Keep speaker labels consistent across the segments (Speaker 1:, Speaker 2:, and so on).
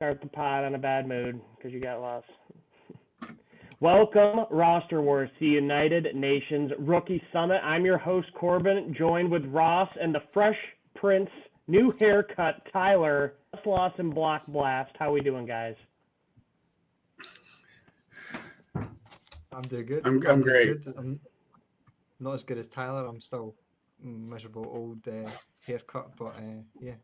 Speaker 1: Start the pod on a bad mood because you got lost. Welcome, Roster Wars, to United Nations Rookie Summit. I'm your host, Corbin, joined with Ross and the Fresh Prince, new haircut, Tyler, Loss and Block Blast. How we doing, guys?
Speaker 2: I'm doing good.
Speaker 3: I'm
Speaker 2: doing
Speaker 3: great.
Speaker 2: Good. I'm not as good as Tyler. I'm still miserable old haircut, but yeah,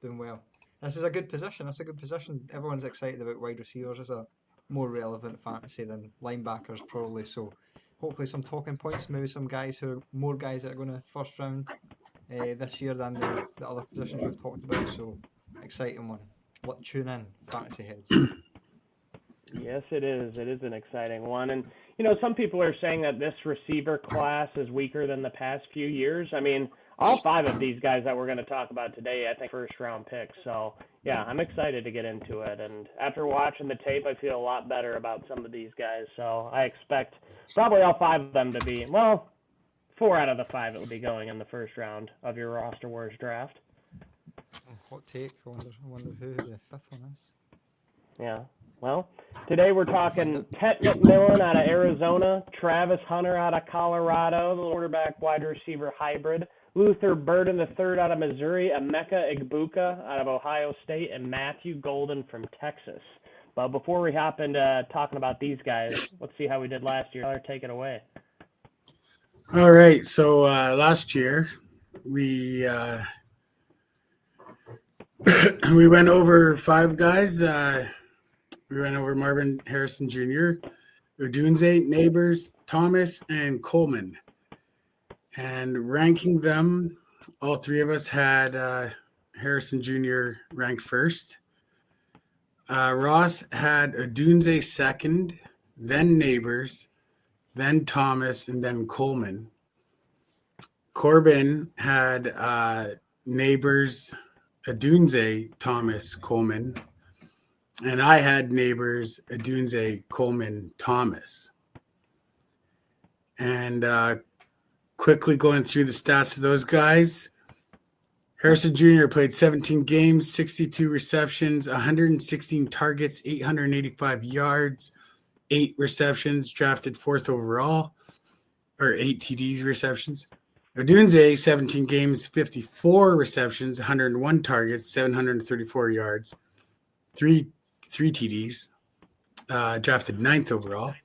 Speaker 2: doing well. This is a good position. That's a good position. Everyone's excited about wide receivers. It's a more relevant fantasy than linebackers probably. So hopefully some talking points. Maybe some guys more guys that are going to first round this year than the other positions we've talked about. So exciting one. Tune in, fantasy heads.
Speaker 1: Yes, it is. It is an exciting one. And, some people are saying that this receiver class is weaker than the past few years. I mean, all five of these guys that we're going to talk about today, I think, first-round picks. So, yeah, I'm excited to get into it. And after watching the tape, I feel a lot better about some of these guys. So I expect probably all five of them to be, well, 4 out of the 5 will be going in the first round of your Roster Wars draft.
Speaker 2: Hot take. I wonder who the fifth one is.
Speaker 1: Yeah. Well, today we're talking Tet McMillan out of Arizona, Travis Hunter out of Colorado, the quarterback wide receiver hybrid, Luther Burden III out of Missouri, Emeka Egbuka out of Ohio State, and Matthew Golden from Texas. But before we hop into talking about these guys, let's see how we did last year. Take it away.
Speaker 3: All right. So last year we we went over 5 guys. We went over Marvin Harrison Jr., Odunze, Neighbors, Thomas, and Coleman. And ranking them, all 3 of us had Harrison Jr. ranked first. Ross had Odunze second, then Neighbors, then Thomas, and then Coleman. Corbin had Neighbors, Odunze, Thomas, Coleman. And I had Neighbors, Odunze, Coleman, Thomas. And quickly going through the stats of those guys. Harrison Jr. played 17 games, 62 receptions, 116 targets, 885 yards, 8 receptions, drafted 4th overall, or 8 TDs receptions. Odunze, 17 games, 54 receptions, 101 targets, 734 yards, 3 TDs, drafted 9th overall.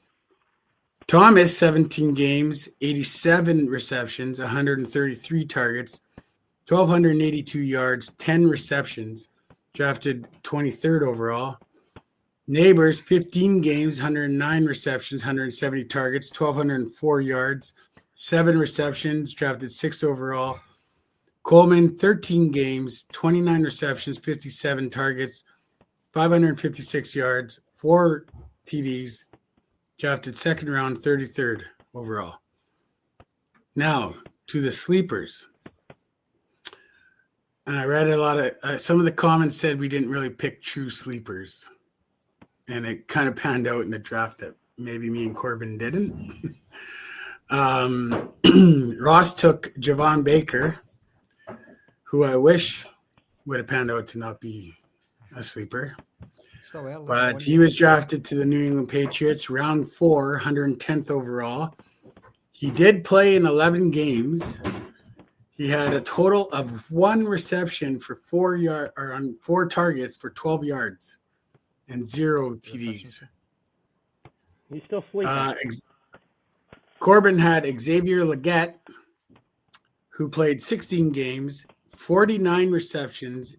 Speaker 3: Thomas, 17 games, 87 receptions, 133 targets, 1,282 yards, 10 receptions, drafted 23rd overall. Neighbors, 15 games, 109 receptions, 170 targets, 1,204 yards, 7 receptions, drafted 6th overall. Coleman, 13 games, 29 receptions, 57 targets, 556 yards, 4 TDs, drafted 2nd round, 33rd overall. Now, to the sleepers. And I read a lot of, some of the comments said we didn't really pick true sleepers. And it kind of panned out in the draft that maybe me and Corbin didn't. Ross took Javon Baker, who I wish would have panned out to not be a sleeper. But he was drafted to the New England Patriots, round 4, 110th overall. He did play in 11 games. He had a total of 1 reception for 4 targets for 12 yards and 0 TDs.
Speaker 1: He's still sleeping.
Speaker 3: Corbin had Xavier Legette, who played 16 games, 49 receptions,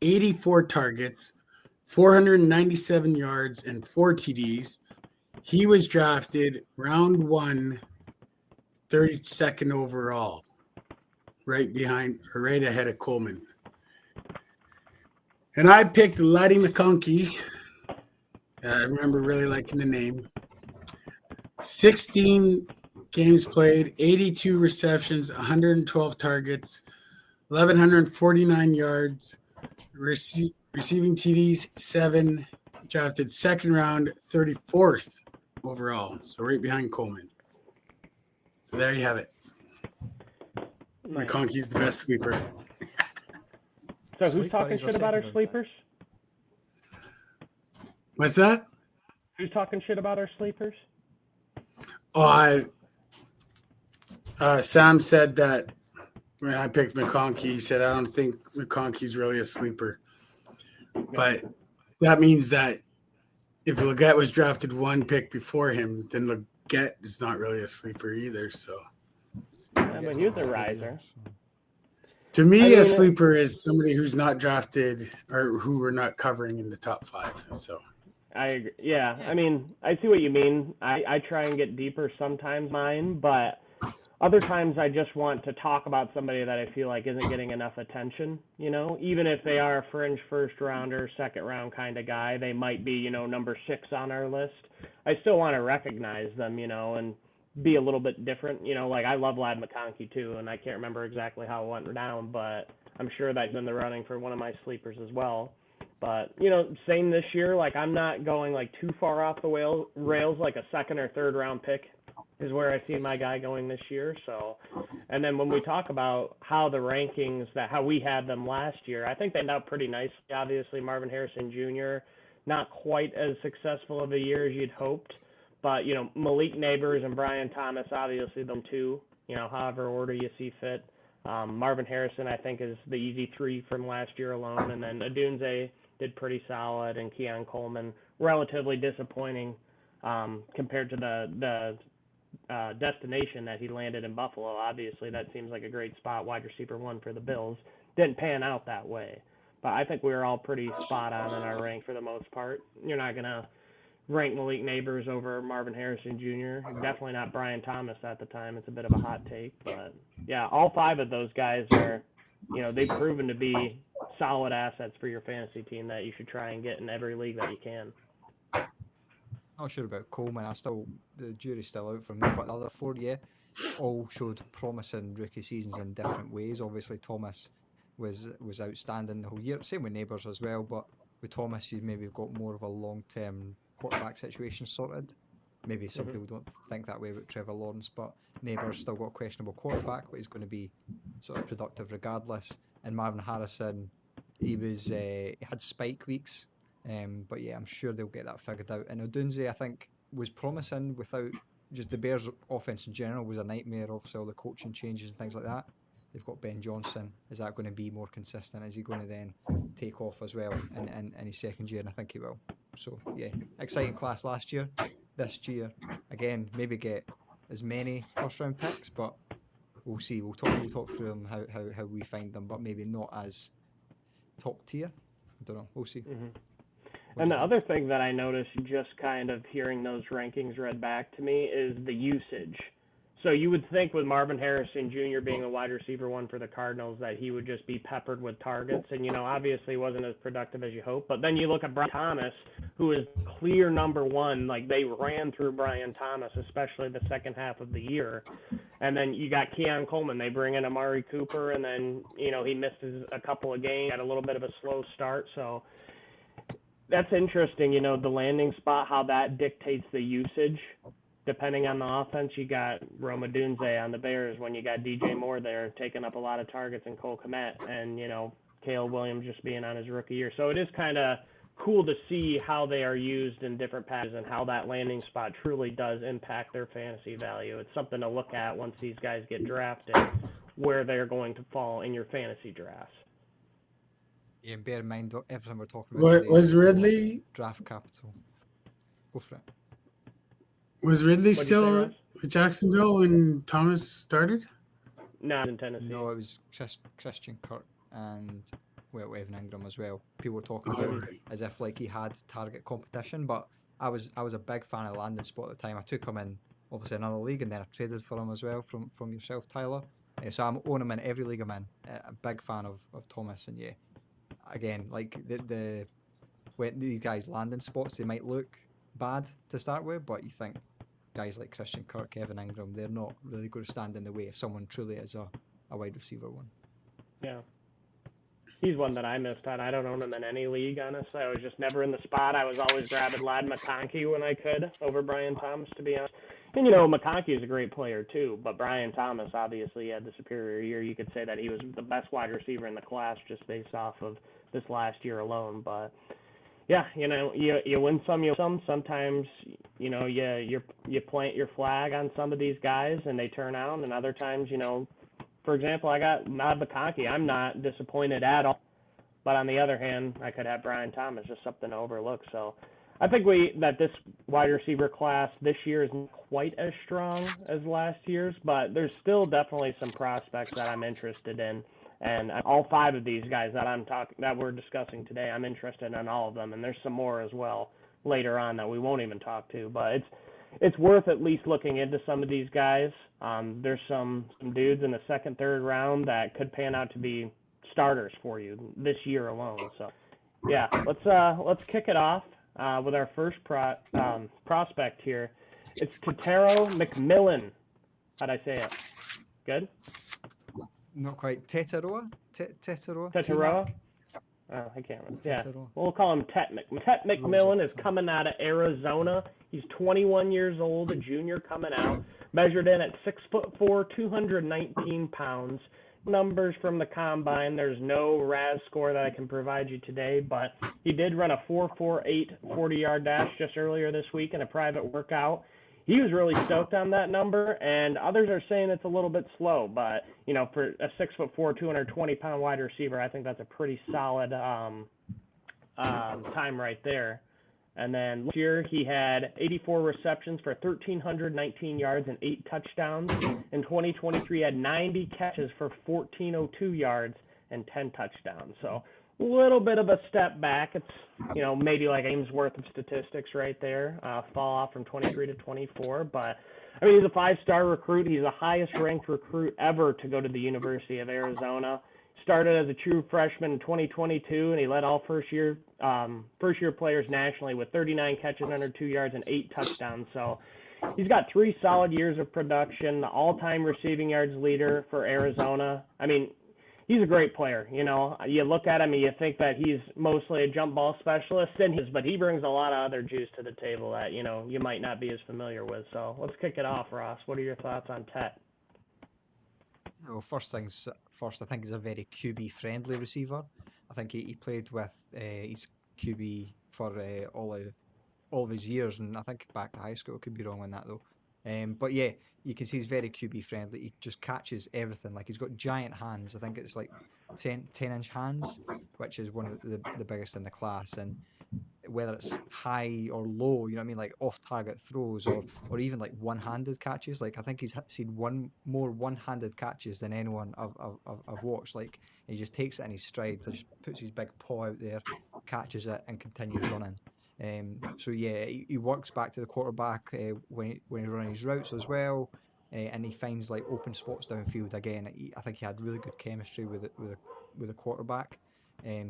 Speaker 3: 84 targets, 497 yards, and 4 TDs. He was drafted round 1, 32nd overall, right ahead of Coleman. And I picked Laddie McConkey. I remember really liking the name. 16 games played, 82 receptions, 112 targets, 1,149 yards, receiving TDs 7, drafted 2nd round, 34th overall, so right behind Coleman. So there you have it.
Speaker 1: Nice.
Speaker 3: McConkey's the best sleeper.
Speaker 1: So who's talking shit about our sleepers?
Speaker 3: What's that?
Speaker 1: Who's talking shit about our sleepers?
Speaker 3: Oh, Sam said that when I picked McConkey, he said, I don't think McConkey's really a sleeper. But that means that if Leggett was drafted one pick before him, then Leggett is not really a sleeper either. So,
Speaker 1: Yeah, but he was a riser.
Speaker 3: To me, a sleeper is somebody who's not drafted or who we're not covering in the top 5. So
Speaker 1: I agree. Yeah, I mean, I see what you mean. I try and get deeper sometimes mine, but other times I just want to talk about somebody that I feel like isn't getting enough attention, even if they are a fringe first rounder, second round kind of guy, they might be, number 6 on our list. I still want to recognize them, and be a little bit different, like I love Ladd McConkey too, and I can't remember exactly how it went down, but I'm sure that's in the running for one of my sleepers as well. But, same this year, like I'm not going like too far off the rails, like a second or third round pick is where I see my guy going this year. So, and then when we talk about how the rankings, how we had them last year, I think they ended up pretty nicely. Obviously, Marvin Harrison Jr., not quite as successful of a year as you'd hoped. But, Malik Neighbors and Brian Thomas, obviously them two, however order you see fit. Marvin Harrison, I think, is the easy 3 from last year alone. And then Odunze did pretty solid, and Keon Coleman, relatively disappointing compared to the destination that he landed in Buffalo. Obviously, that seems like a great spot, wide receiver 1 for the Bills. Didn't pan out that way. But I think we were all pretty spot on in our rank for the most part. You're not going to rank Malik Neighbors over Marvin Harrison Jr. Definitely not Brian Thomas at the time. It's a bit of a hot take. But, yeah, all 5 of those guys are, they've proven to be solid assets for your fantasy team that you should try and get in every league that you can.
Speaker 2: Not sure about Coleman. The jury's still out from me, but the other 4, all showed promising rookie seasons in different ways. Obviously, Thomas was outstanding the whole year. Same with Neighbors as well, but with Thomas, you maybe got more of a long-term quarterback situation sorted. Maybe some people don't think that way about Trevor Lawrence, but Neighbors still got a questionable quarterback, but he's going to be sort of productive regardless. And Marvin Harrison, he had spike weeks, but yeah, I'm sure they'll get that figured out. And Odunze, I think, was promising without just the Bears' offense in general was a nightmare. Obviously, all the coaching changes and things like that. They've got Ben Johnson. Is that going to be more consistent? Is he going to then take off as well in his second year? And I think he will. So, yeah, exciting class last year. This year, again, maybe get as many first-round picks, but we'll see. We'll talk through them, how we find them, but maybe not as top tier. I don't know. We'll see.
Speaker 1: Mm-hmm. And the other thing that I noticed just kind of hearing those rankings read back to me is the usage. So you would think with Marvin Harrison Jr. being a wide receiver 1 for the Cardinals that he would just be peppered with targets. And, obviously wasn't as productive as you hope. But then you look at Brian Thomas, who is clear number 1. Like, they ran through Brian Thomas, especially the second half of the year. And then you got Keon Coleman. They bring in Amari Cooper, and then, he misses a couple of games, had a little bit of a slow start. So that's interesting, the landing spot, how that dictates the usage. Depending on the offense, you got Rome Odunze on the Bears when you got DJ Moore there taking up a lot of targets and Cole Kmet and, Caleb Williams just being on his rookie year. So it is kind of cool to see how they are used in different passes and how that landing spot truly does impact their fantasy value. It's something to look at once these guys get drafted, where they're going to fall in your fantasy drafts.
Speaker 2: Yeah, and bear in mind everything we're talking about.
Speaker 3: What was Ridley?
Speaker 2: Draft capital. Go for it.
Speaker 3: Was Ridley still with Jacksonville when Thomas started?
Speaker 1: No, in Tennessee.
Speaker 2: No, it was Christian Kirk and Evan Ingram as well. People were talking about as if like he had target competition, but I was a big fan of Landon Spot at the time. I took him in obviously another league, and then I traded for him as well from yourself, Tyler. So I'm own him in every league I'm in. A big fan of Thomas, and yeah, again, like when these guys landing spots, they might look bad to start with, but you think guys like Christian Kirk, Evan Ingram, they're not really going to stand in the way if someone truly is a wide receiver 1.
Speaker 1: Yeah. He's one that I missed out. I don't own him in any league, honestly. I was just never in the spot. I was always grabbing Ladd McConkey when I could over Brian Thomas, to be honest. And, McConkey is a great player, too. But Brian Thomas obviously had the superior year. You could say that he was the best wide receiver in the class just based off of this last year alone. But, yeah, you win some, you lose some. Sometimes, you plant your flag on some of these guys and they turn out, and other times, for example, I got Matt McConkey. I'm not disappointed at all. But on the other hand, I could have Brian Thomas, just something to overlook. So I think that this wide receiver class this year isn't quite as strong as last year's, but there's still definitely some prospects that I'm interested in. And all 5 of these guys that we're discussing today, I'm interested in all of them. And there's some more as well later on that we won't even talk to. But it's worth at least looking into some of these guys. There's some dudes in the second, third round that could pan out to be starters for you this year alone. So, yeah, let's kick it off with our first prospect here. It's Tetairoa McMillan. How'd I say it? Good?
Speaker 2: Not quite. Tetairoa? Tetairoa?
Speaker 1: Tetairoa? Oh, I can't remember. Yeah,
Speaker 2: Tetairoa.
Speaker 1: we'll call him Tet McMillan is coming out of Arizona. He's 21 years old, a junior coming out. Measured in at 6'4", 219 pounds. Numbers from the combine. There's no RAS score that I can provide you today, but he did run a 4.48 40-yard dash just earlier this week in a private workout. He was really stoked on that number, and others are saying it's a little bit slow, but for a 6'4", 220-pound wide receiver, I think that's a pretty solid time right there. And then last year he had 84 receptions for 1,319 yards and 8 touchdowns. In 2023, he had 90 catches for 1,402 yards and 10 touchdowns. So a little bit of a step back. It's, maybe like a game's worth of statistics right there, fall off from 23 to 24. But, he's a 5-star recruit. He's the highest-ranked recruit ever to go to the University of Arizona. Started as a true freshman in 2022, and he led all first-year players nationally with 39 catches under 2 yards and 8 touchdowns. So he's got 3 solid years of production, the all-time receiving yards leader for Arizona. He's a great player. You look at him and you think that he's mostly a jump ball specialist, but he brings a lot of other juice to the table that, you might not be as familiar with. So let's kick it off, Ross. What are your thoughts on Tet?
Speaker 2: Well, first things first, I think he's a very QB-friendly receiver. I think he played with his QB for all of his years, and I think back to high school. I could be wrong on that, though. But yeah, you can see he's very QB-friendly. He just catches everything. Like, he's got giant hands. I think it's like 10-inch hands, which is one of the biggest in the class. And whether it's high or low, like off-target throws or even like one-handed catches. Like, I think he's seen more one-handed catches than anyone I've watched. Like, he just takes it in his stride, just puts his big paw out there, catches it, and continues running. So yeah, he works back to the quarterback when he's running his routes as well, and he finds like open spots downfield again. I think he had really good chemistry with the quarterback.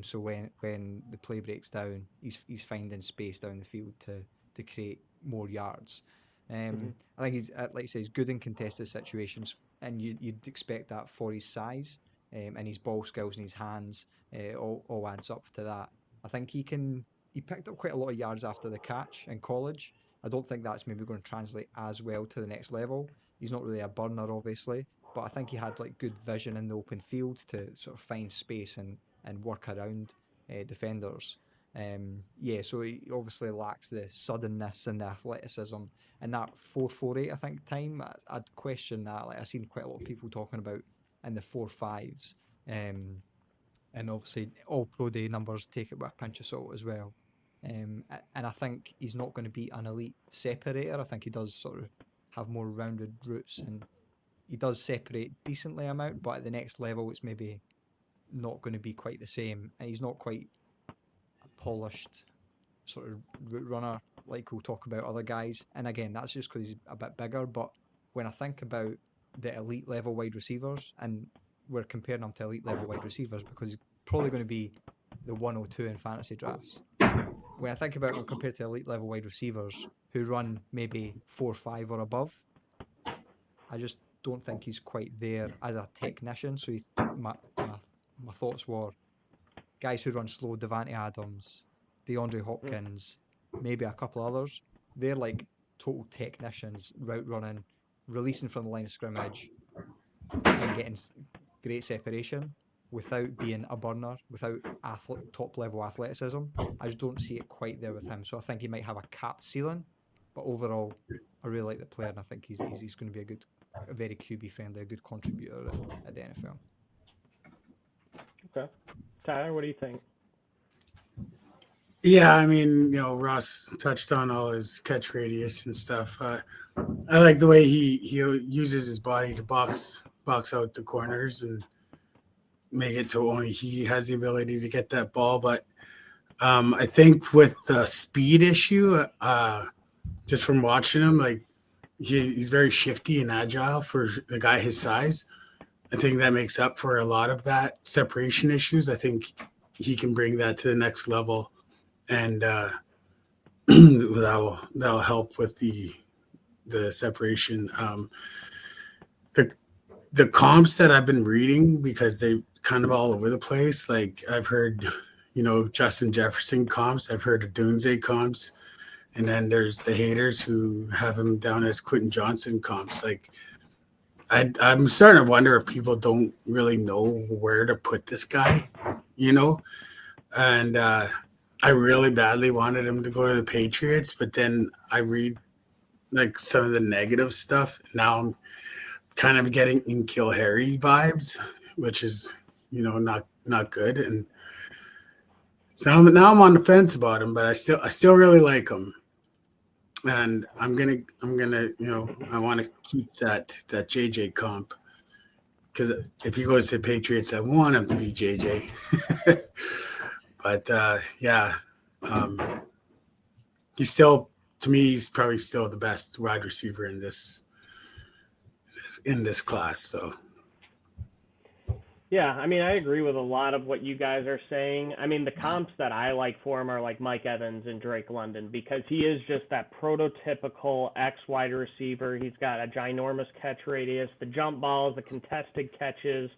Speaker 2: So when the play breaks down, he's finding space down the field to create more yards. I think he's, like I say, he's good in contested situations, and you'd expect that for his size, and his ball skills and his hands all adds up to that. I think he picked up quite a lot of yards after the catch in college. I don't think that's maybe going to translate as well to the next level. He's not really a burner, obviously, but I think he had like good vision in the open field to sort of find space and work around defenders. So he obviously lacks the suddenness and the athleticism. And that 4.48, I think, time, I'd question that. Like, I've seen quite a lot of people talking about in the 4.5s. And obviously, all pro day numbers take it with a pinch of salt as well. And I think he's not going to be an elite separator. I think he does sort of have more rounded routes, and he does separate decently amount, but at the next level, it's maybe not going to be quite the same. And he's not quite a polished sort of route runner like we'll talk about other guys. And again, that's just because he's a bit bigger. But when I think about the elite level wide receivers, and we're comparing him to elite level wide receivers because he's probably going to be the 102 in fantasy drafts. When I think about him compared to elite level wide receivers who run maybe 4.5 or above, I just don't think he's quite there as a technician. So my thoughts were guys who run slow, Davante Adams, DeAndre Hopkins, maybe a couple others. They're like total technicians, route running, releasing from the line of scrimmage, and getting great separation. without being a burner, without top level athleticism. I just don't see it quite there with him. So I think he might have a capped ceiling, but overall, I really like the player, and I think he's going to be a very QB friendly, a good contributor at the NFL.
Speaker 1: Okay, Tyler, what do you think?
Speaker 3: Yeah, I mean, Ross touched on all his catch radius and stuff. I like the way he uses his body to box out the corners and make it so only he has the ability to get that ball. But I think with the speed issue, just from watching him, like he's very shifty and agile for a guy his size. I think that makes up for a lot of that separation issues. I think he can bring that to the next level, and that'll help with the separation. The comps that I've been reading, because they're kind of all over the place. Like I've heard, Justin Jefferson comps. I've heard of Dunze comps, and then there's the haters who have him down as Quentin Johnson comps. Like I'm starting to wonder if people don't really know where to put this guy, and I really badly wanted him to go to the Patriots, but then I read like some of the negative stuff. Now I'm kind of getting N'Keal Harry vibes, which is, not good. And so now I'm on the fence about him, but I still really like him. And I'm gonna, I want to keep that JJ comp, because if he goes to the Patriots, I want him to be JJ. But yeah, he's still, to me, he's probably still the best wide receiver in this class. So
Speaker 1: yeah, I mean, I agree with a lot of what you guys are saying. I mean, the comps that I like for him are like Mike Evans and Drake London, because he is just that prototypical X wide receiver. He's got a ginormous catch radius, the jump balls, the contested catches,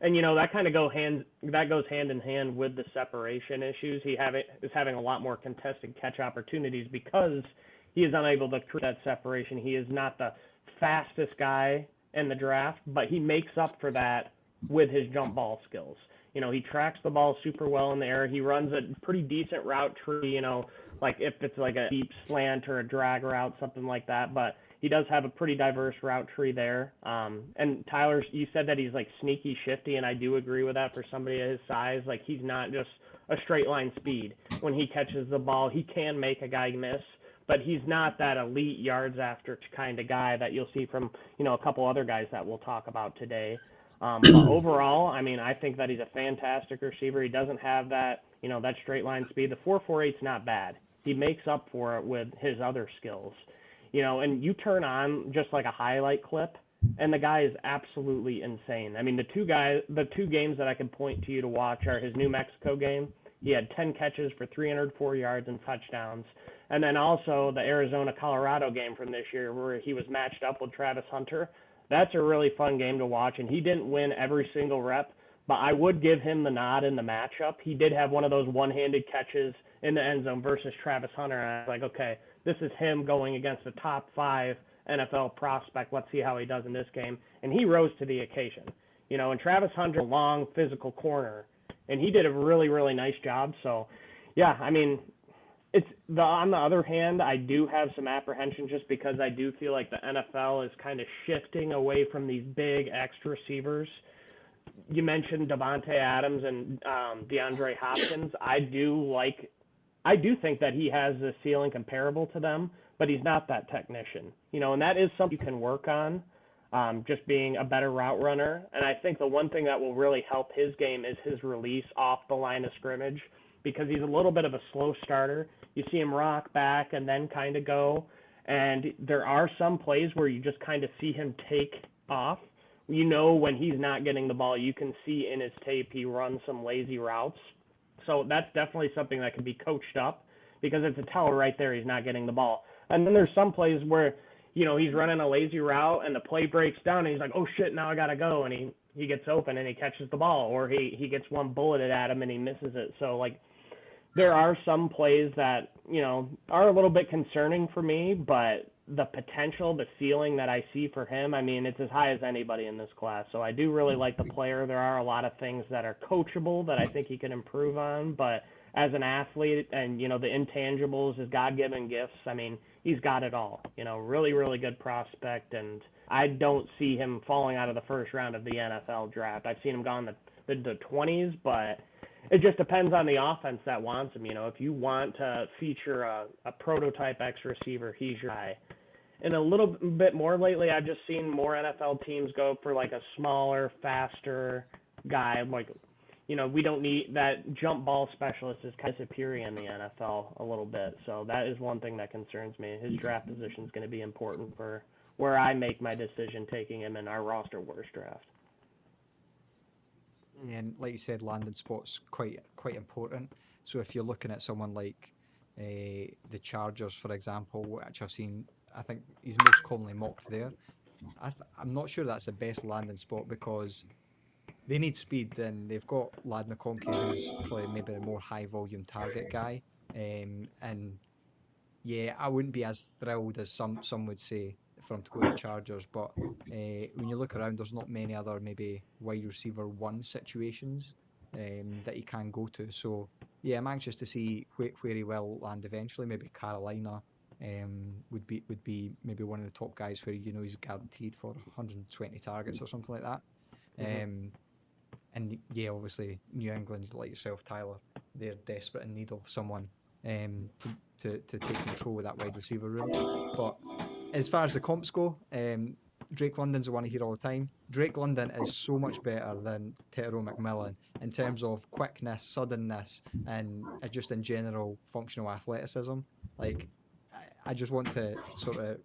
Speaker 1: and that kind of goes hand in hand with the separation issues. He is having a lot more contested catch opportunities because he is unable to create that separation. He is not the fastest guy in the draft, but he makes up for that with his jump ball skills. He tracks the ball super well in the air. He runs a pretty decent route tree, like if it's like a deep slant or a drag route, something like that. But he does have a pretty diverse route tree there. And Tyler, you said that he's like sneaky shifty, and I do agree with that for somebody of his size. Like he's not just a straight line speed. When he catches the ball, he can make a guy miss, but he's not that elite yards after kind of guy that you'll see from, a couple other guys that we'll talk about today. But overall, I mean, I think that he's a fantastic receiver. He doesn't have that, that straight line speed. The 4.48 is not bad. He makes up for it with his other skills, and you turn on just like a highlight clip, and the guy is absolutely insane. I mean, the two games that I can point to you to watch are his New Mexico game. He had 10 catches for 304 yards and touchdowns. And then also the Arizona-Colorado game from this year where he was matched up with Travis Hunter. That's a really fun game to watch, and he didn't win every single rep, but I would give him the nod in the matchup. He did have one of those one-handed catches in the end zone versus Travis Hunter, and I was like, okay, this is him going against a top 5 NFL prospect. Let's see how he does in this game. And he rose to the occasion. And Travis Hunter, a long physical corner, and he did a really, really nice job. So, yeah, I mean, on the other hand, I do have some apprehension just because I do feel like the NFL is kind of shifting away from these big X receivers. You mentioned Davante Adams and DeAndre Hopkins. I do think that he has a ceiling comparable to them, but he's not that technician, and that is something you can work on, just being a better route runner. And I think the one thing that will really help his game is his release off the line of scrimmage, because he's a little bit of a slow starter. You see him rock back and then kind of go. And there are some plays where you just kind of see him take off. When he's not getting the ball, you can see in his tape he runs some lazy routes. So that's definitely something that can be coached up, because it's a tell right there he's not getting the ball. And then there's some plays where, he's running a lazy route and the play breaks down and he's like, oh shit, now I got to go. And he gets open and he catches the ball, or he gets one bulleted at him and he misses it. So like, there are some plays that, are a little bit concerning for me, but the potential, the ceiling that I see for him, I mean, it's as high as anybody in this class. So I do really like the player. There are a lot of things that are coachable that I think he can improve on, but as an athlete and, the intangibles, his God-given gifts, I mean, he's got it all. Really, really good prospect, and I don't see him falling out of the first round of the NFL draft. I've seen him go in the 20s, but it just depends on the offense that wants him. If you want to feature a prototype X receiver, he's your guy. And a little bit more lately, I've just seen more NFL teams go for like a smaller, faster guy. Like, we don't need that jump ball specialist is kind of superior in the NFL a little bit. So that is one thing that concerns me. His draft position is going to be important for where I make my decision taking him in our roster wars draft.
Speaker 2: And like you said, landing spot's quite important. So if you're looking at someone like the Chargers, for example, which I've seen, I think he's most commonly mocked there. I'm not sure that's the best landing spot because they need speed, and they've got Lad McConkey, who's probably maybe the more high volume target guy. And yeah, I wouldn't be as thrilled as some would say for him to go to the Chargers, but when you look around, there's not many other maybe wide receiver one situations that he can go to. So yeah, I'm anxious to see where he will land eventually. Maybe Carolina would be maybe one of the top guys where he's guaranteed for 120 targets or something like that. And yeah, obviously New England, like yourself, Tyler, they're desperate in need of someone to take control of that wide receiver room. But as far as the comps go, Drake London's the one I hear all the time. Drake London is so much better than Tetairoa McMillan in terms of quickness, suddenness, and just in general functional athleticism. Like, I just want to sort of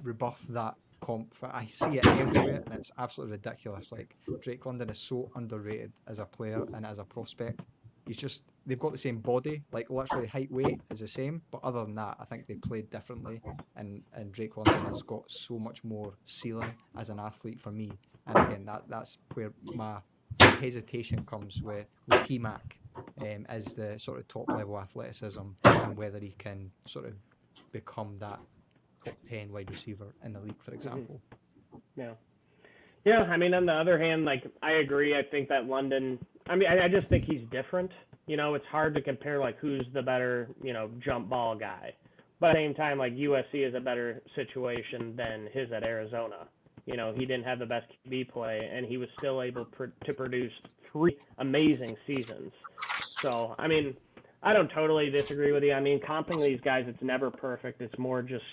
Speaker 2: rebuff that comp. I see it everywhere, and it's absolutely ridiculous. Like, Drake London is so underrated as a player and as a prospect. They've got the same body, like literally height, weight is the same, but other than that, I think they played differently, and Drake London has got so much more ceiling as an athlete for me. And again, that's where my hesitation comes with T-Mac as the sort of top level athleticism and whether he can sort of become that top 10 wide receiver in the league, for example.
Speaker 1: Yeah, I mean, on the other hand, like, I agree. I think that London, I just think he's different. It's hard to compare, like, who's the better, jump ball guy. But at the same time, like, USC is a better situation than his at Arizona. He didn't have the best QB play, and he was still able to produce 3 amazing seasons. So, I mean, I don't totally disagree with you. I mean, comping these guys, it's never perfect. It's more just,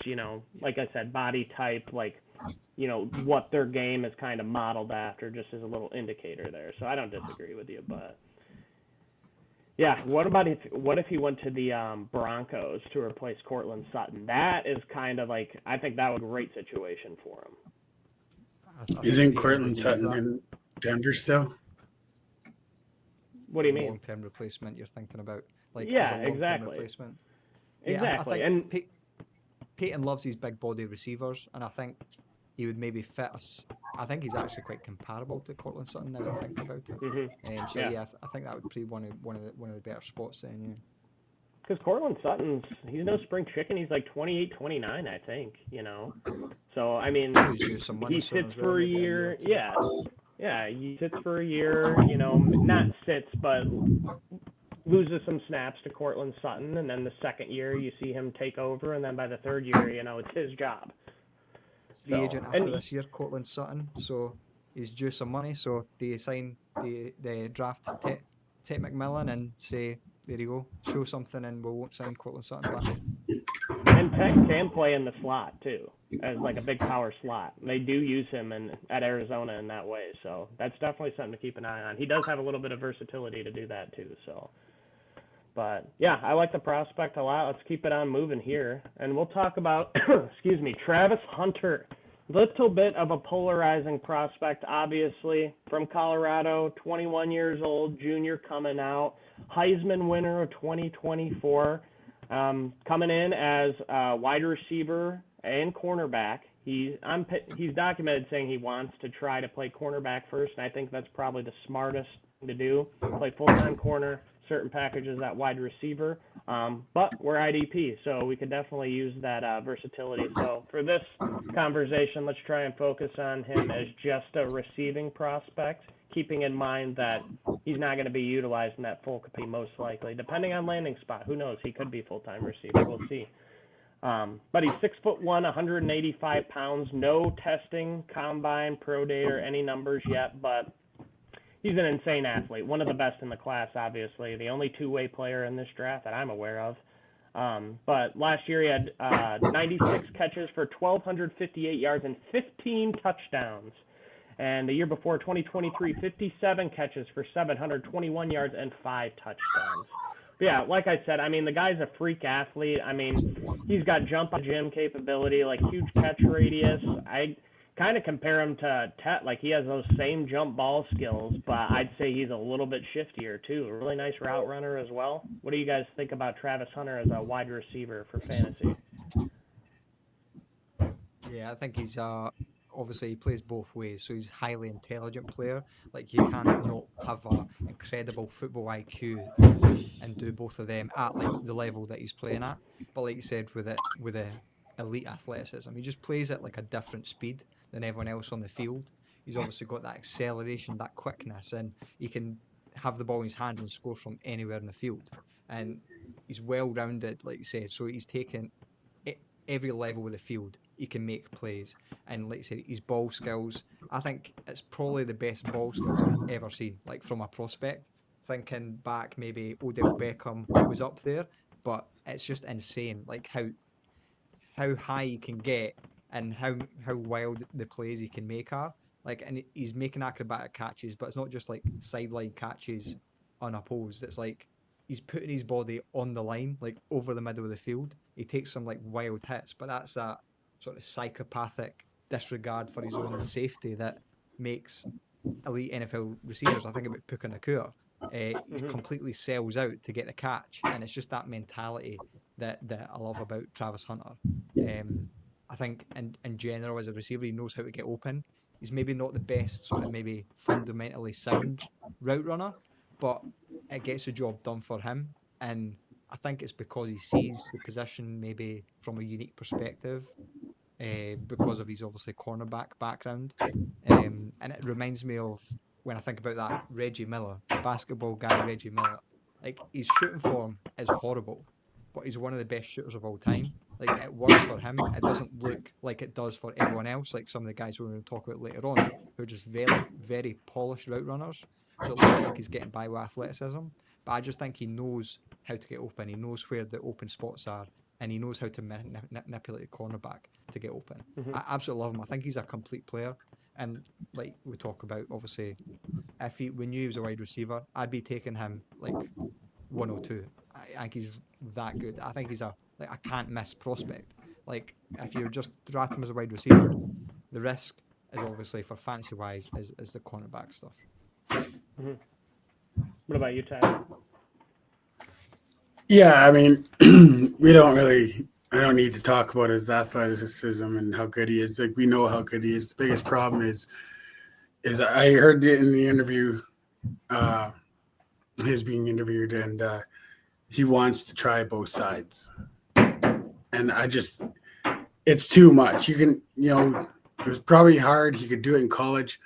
Speaker 1: like I said, body type, like, what their game is kind of modeled after, just as a little indicator there. So I don't disagree with you, but yeah, what if he went to the Broncos to replace Courtland Sutton? That is kind of like, I think that would be a great situation for him.
Speaker 3: Isn't Courtland Sutton in Denver still?
Speaker 1: What do you mean?
Speaker 2: Long-term replacement you're thinking about? Like,
Speaker 1: yeah,
Speaker 2: as a long-term
Speaker 1: exactly.
Speaker 2: replacement.
Speaker 1: Exactly.
Speaker 2: Yeah, I think Peyton loves these big body receivers, and I think he would maybe fit us. I think he's actually quite comparable to Courtland Sutton now that I think about it.
Speaker 1: Mm-hmm.
Speaker 2: So yeah, I think that would be one of the better spots then. Yeah.
Speaker 1: Because Courtland Sutton's, he's no spring chicken. He's like 28, 29, I think. So I mean, he sits for a year. Yeah, he sits for a year. Not sits, but loses some snaps to Courtland Sutton, and then the second year you see him take over, and then by the third year, it's his job.
Speaker 2: Free agent after this year, Courtland Sutton, so he's due some money. So they draft Tate McMillan and say, there you go, show something, and we won't sign Courtland Sutton back.
Speaker 1: And Tech can play in the slot too, as like a big power slot. They do use him at Arizona in that way, so that's definitely something to keep an eye on. He does have a little bit of versatility to do that too, so. But yeah, I like the prospect a lot. Let's keep it on moving here. And we'll talk about, Travis Hunter. Little bit of a polarizing prospect, obviously, from Colorado, 21 years old, junior coming out, Heisman winner of 2024, coming in as a wide receiver and cornerback. He's documented saying he wants to try to play cornerback first, and I think that's probably the smartest thing to do. Play full-time corner, certain packages at wide receiver. But we're IDP, so we could definitely use that versatility. So for this conversation, let's try and focus on him as just a receiving prospect, keeping in mind that he's not going to be utilized in that full capacity most likely. Depending on landing spot, who knows? He could be full-time receiver. We'll see. But he's 6'1", 185 pounds. No testing, combine, pro day, or any numbers yet, but he's an insane athlete. One of the best in the class, obviously. The only two-way player in this draft that I'm aware of. But last year he had 96 catches for 1,258 yards and 15 touchdowns. And the year before, 2023, 57 catches for 721 yards and 5 touchdowns. But yeah, like I said, I mean, the guy's a freak athlete. I mean, he's got jump on gym capability, like huge catch radius. I kind of compare him to Tet, like he has those same jump ball skills, but I'd say he's a little bit shiftier too. A really nice route runner as well. What do you guys think about Travis Hunter as a wide receiver for fantasy?
Speaker 2: Yeah, I think he's obviously he plays both ways, so he's a highly intelligent player. Like you can't not have a incredible football IQ and do both of them at like the level that he's playing at. But like you said, with the elite athleticism, he just plays at like a different speed than everyone else on the field. He's obviously got that acceleration, that quickness, and he can have the ball in his hand and score from anywhere in the field. And he's well-rounded, like you said, so he's taken every level of the field. He can make plays, and like you said, his ball skills, I think it's probably the best ball skills I've ever seen, like from a prospect. Thinking back, maybe Odell Beckham was up there, but it's just insane, like how high he can get and how wild the plays he can make are. Like, and he's making acrobatic catches, but it's not just like sideline catches unopposed. It's like he's putting his body on the line, like over the middle of the field. He takes some like wild hits, but that's that sort of psychopathic disregard for his own safety that makes elite NFL receivers. I think about Puka Nacua. He completely sells out to get the catch, and it's just that mentality that I love about Travis Hunter. I think in general as a receiver, he knows how to get open. He's maybe not the best sort of maybe fundamentally sound route runner, but it gets the job done for him. And I think it's because he sees the position maybe from a unique perspective, because of his obviously cornerback background. And it reminds me of when I think about that Reggie Miller, basketball guy Reggie Miller. Like, his shooting form is horrible, but he's one of the best shooters of all time. Like, it works for him. It doesn't look like it does for everyone else, like some of the guys we're going to talk about later on, who are just very, very polished route runners. So it looks like he's getting by with athleticism. But I just think he knows how to get open. He knows where the open spots are, and he knows how to manipulate the cornerback to get open. I absolutely love him. I think he's a complete player. And like we talk about, obviously, if we knew he was a wide receiver, I'd be taking him like 102. I think he's that good. I think he's a can't miss prospect. Like, if you just draft him as a wide receiver, the risk is obviously for fantasy wise is the cornerback stuff.
Speaker 1: What about you, Tyler?
Speaker 3: Yeah, I mean, I don't need to talk about his athleticism and how good he is. Like, we know how good he is. The biggest problem is I heard in the interview, his being interviewed, and he wants to try both sides. And it's too much. It was probably hard. He could do it in college,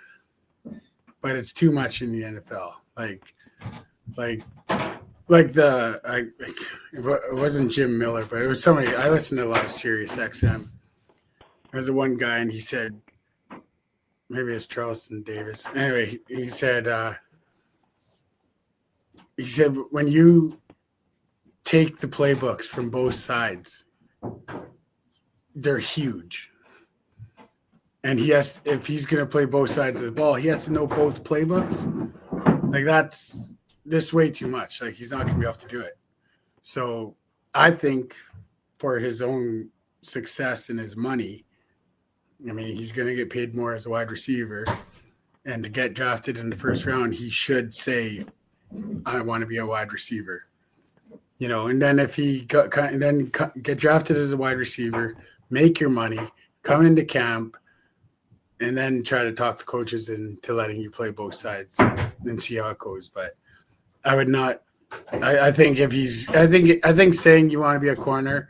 Speaker 3: but it's too much in the NFL. It wasn't Jim Miller, but it was somebody. I listened to a lot of Sirius XM. There was one guy, and he said, maybe it's Charleston Davis. Anyway, he said when you take the playbooks from both sides, they're huge. And if he's going to play both sides of the ball, he has to know both playbooks. Like, there's way too much. Like, he's not going to be able to do it. So I think for his own success and his money, I mean, he's going to get paid more as a wide receiver. And to get drafted in the first round, he should say, I want to be a wide receiver. And then if he get drafted as a wide receiver, make your money, come into camp, and then try to talk the coaches into letting you play both sides and see how it goes. But I would not I think I think saying you want to be a corner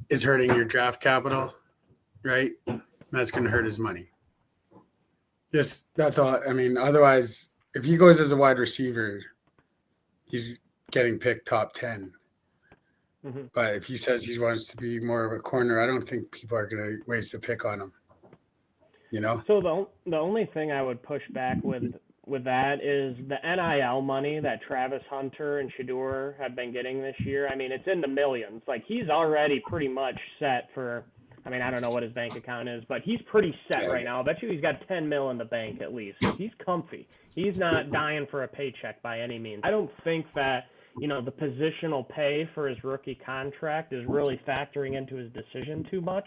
Speaker 3: is hurting your draft capital, right? That's going to hurt his money. Just that's all. I mean, otherwise, if he goes as a wide receiver, he's getting picked top 10.
Speaker 1: Mm-hmm.
Speaker 3: But if he says he wants to be more of a corner, I don't think people are going to waste a pick on him. You know?
Speaker 1: So the only thing I would push back with that is the NIL money that Travis Hunter and Shedeur have been getting this year. I mean, it's in the millions. Like, he's already pretty much set for, I mean, I don't know what his bank account is, but he's pretty set right now. I bet you he's got 10 mil in the bank at least. He's comfy. He's not dying for a paycheck by any means. I don't think that, you know, the positional pay for his rookie contract is really factoring into his decision too much.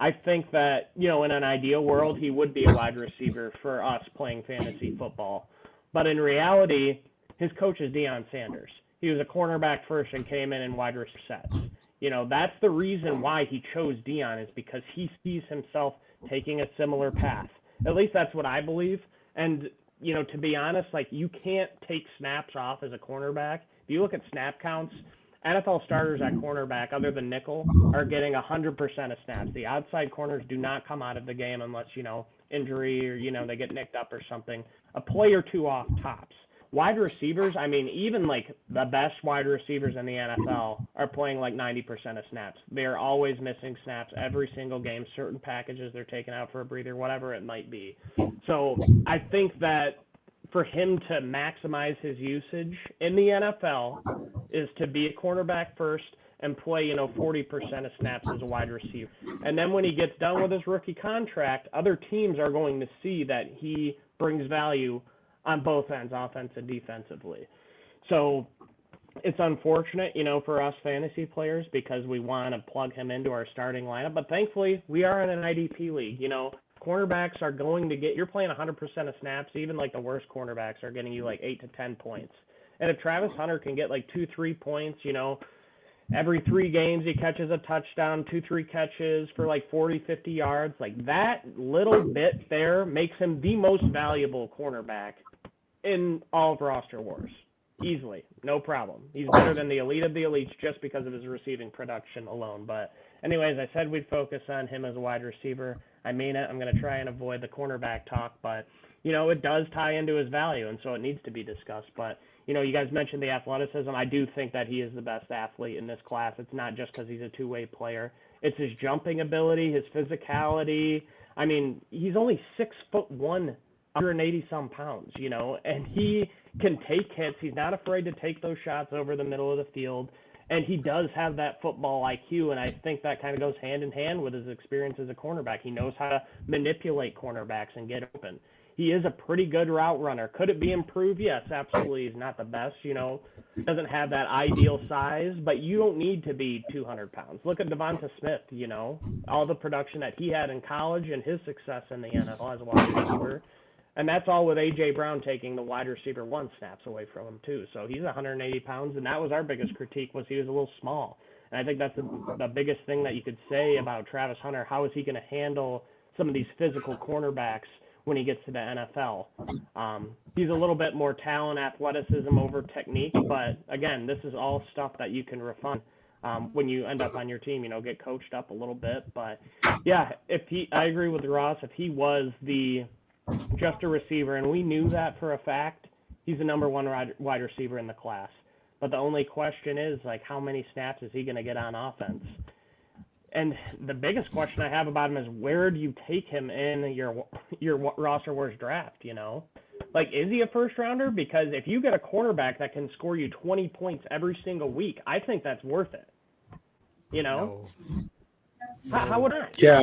Speaker 1: I think that, you know, in an ideal world, he would be a wide receiver for us playing fantasy football. But in reality, his coach is Deion Sanders. He was a cornerback first and came in wide receiver sets. You know, that's the reason why he chose Deion, is because he sees himself taking a similar path. At least that's what I believe. And, you know, to be honest, like, you can't take snaps off as a cornerback. If you look at snap counts, NFL starters at cornerback, other than nickel, are getting 100% of snaps. The outside corners do not come out of the game unless, you know, injury or, you know, they get nicked up or something. A play or two off tops. Wide receivers, I mean, even like the best wide receivers in the NFL are playing like 90% of snaps. They're always missing snaps every single game. Certain packages they're taking out for a breather, whatever it might be. So I think that for him to maximize his usage in the NFL is to be a cornerback first and play, you know, 40% of snaps as a wide receiver. And then when he gets done with his rookie contract, other teams are going to see that he brings value on both ends, offense and defensively. So it's unfortunate, you know, for us fantasy players because we want to plug him into our starting lineup. But thankfully, we are in an IDP league. You know, cornerbacks are going to get – you're playing 100% of snaps. Even, like, the worst cornerbacks are getting you, like, 8 to 10 points. And if Travis Hunter can get, like, 2-3 points, you know, every 3 games he catches a touchdown, 2-3 catches for, like, 40, 50 yards, like, that little bit there makes him the most valuable cornerback in all of roster wars. Easily. No problem. He's better than the elite of the elites just because of his receiving production alone. But anyways, I said we'd focus on him as a wide receiver. I mean it. I'm going to try and avoid the cornerback talk, but, you know, it does tie into his value, and so it needs to be discussed. But, you know, you guys mentioned the athleticism. I do think that he is the best athlete in this class. It's not just because he's a two-way player. It's his jumping ability, his physicality. I mean, he's only 6'1", 180-some pounds, you know, and he can take hits. He's not afraid to take those shots over the middle of the field, and he does have that football IQ, and I think that kind of goes hand in hand with his experience as a cornerback. He knows how to manipulate cornerbacks and get open. He is a pretty good route runner. Could it be improved? Yes, absolutely. He's not the best, you know, doesn't have that ideal size, but you don't need to be 200 pounds. Look at Devonta Smith, you know, all the production that he had in college and his success in the NFL as a wide receiver. And that's all with A.J. Brown taking the wide receiver 1 snaps away from him, too. So he's 180 pounds, and that was our biggest critique, was he was a little small. And I think that's the biggest thing that you could say about Travis Hunter. How is he going to handle some of these physical cornerbacks when he gets to the NFL? He's a little bit more talent, athleticism over technique, but, again, this is all stuff that you can refine when you end up on your team, you know, get coached up a little bit. But, yeah, I agree with Ross. If he was just a receiver, and we knew that for a fact, he's the number 1 wide receiver in the class. But the only question is, like, how many snaps is he going to get on offense? And the biggest question I have about him is, where do you take him in your roster wars draft, you know? Like, is he a first-rounder? Because if you get a cornerback that can score you 20 points every single week, I think that's worth it. You know?
Speaker 2: No.
Speaker 1: How would I?
Speaker 3: Yeah.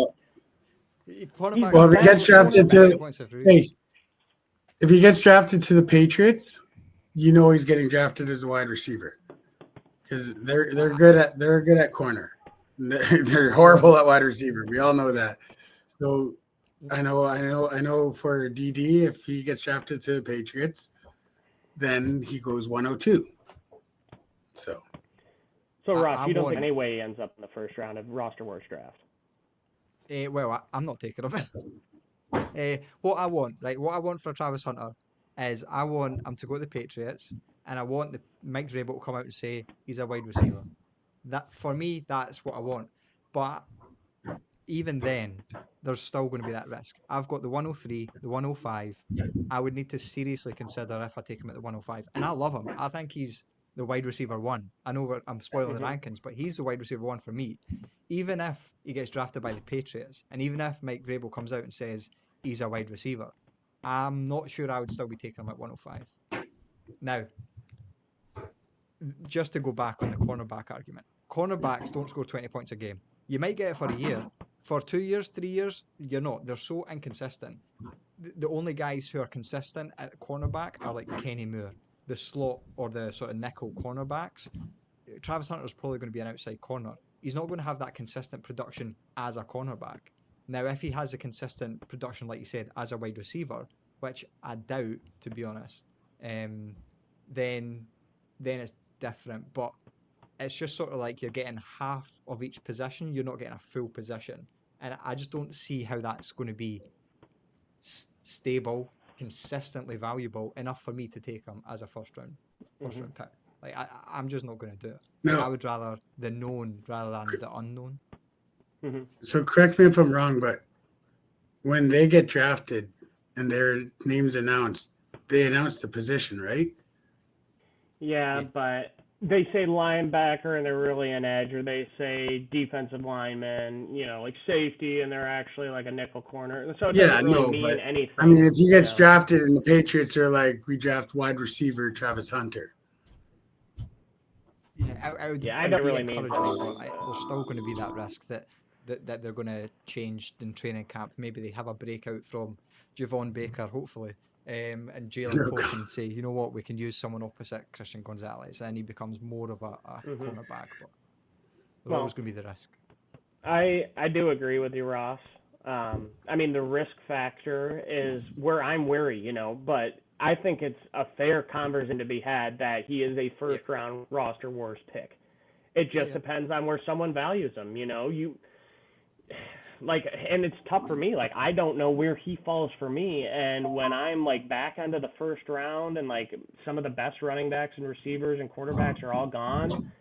Speaker 2: Well,
Speaker 3: if he gets drafted if he gets drafted to the Patriots, you know he's getting drafted as a wide receiver because they're good at corner. They're horrible at wide receiver. We all know that. So I know for DD, if he gets drafted to the Patriots, then he goes 102. So
Speaker 1: Ross, you don't think any way he ends up in the first round of roster wars draft?
Speaker 2: Well, I'm not taking of it. What I want for Travis Hunter is I want him to go to the Patriots, and I want Mike Vrabel to come out and say he's a wide receiver. That for me, that's what I want. But even then, there's still going to be that risk. I've got the 103, the 105. I would need to seriously consider if I take him at the 105. And I love him. I think he's the wide receiver one. I know I'm spoiling the rankings, but he's the wide receiver one for me. Even if he gets drafted by the Patriots, and even if Mike Vrabel comes out and says he's a wide receiver, I'm not sure I would still be taking him at 105. Now, just to go back on the cornerback argument, cornerbacks don't score 20 points a game. You might get it for a year. For 2 years, 3 years, you're not. They're so inconsistent. The only guys who are consistent at cornerback are like Kenny Moore, the slot or the sort of nickel cornerbacks. Travis Hunter's probably going to be an outside corner. He's not going to have that consistent production as a cornerback. Now, if he has a consistent production, like you said, as a wide receiver, which I doubt, to be honest, then it's different. But it's just sort of like you're getting half of each position. You're not getting a full position. And I just don't see how that's going to be stable, consistently valuable enough for me to take him as a first round pick. Like I'm just not going to do it.
Speaker 3: No.
Speaker 2: I would rather the known rather than the unknown.
Speaker 3: So correct me if I'm wrong, but when they get drafted and their names announced, they announce the position, right?
Speaker 1: Yeah, but they say linebacker and they're really an edge, or they say defensive lineman, like safety, and they're actually like a nickel corner. So it doesn't really mean anything.
Speaker 3: I mean, if he gets drafted and the Patriots are like, we draft wide receiver Travis Hunter.
Speaker 2: Yeah,
Speaker 1: I don't really mean
Speaker 2: there's still going to be that risk that they're going to change in training camp. Maybe they have a breakout from Javon Baker, hopefully. And Jalen Pope can say, you know what, we can use someone opposite Christian Gonzalez, and he becomes more of a cornerback. But there's always going to be the risk.
Speaker 1: I do agree with you, Ross. I mean, the risk factor is where I'm wary, but I think it's a fair conversation to be had that he is a first-round roster wars pick. It just depends on where someone values him. And it's tough for me. Like, I don't know where he falls for me. And when I'm like back into the first round and like some of the best running backs and receivers and quarterbacks are all gone,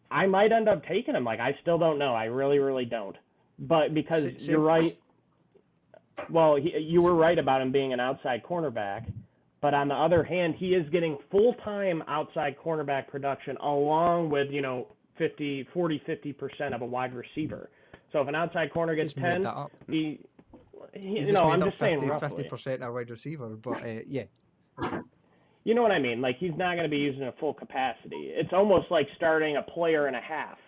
Speaker 1: I might end up taking him. Like, I still don't know. I really, really don't. But because you're right. Well, you were right about him being an outside cornerback. But on the other hand, he is getting full-time outside cornerback production along with, 50% of a wide receiver. So if an outside corner gets 10, I'm just saying roughly.
Speaker 2: 50% a wide receiver, but yeah.
Speaker 1: You know what I mean? Like, he's not going to be using a full capacity. It's almost like starting a player and a half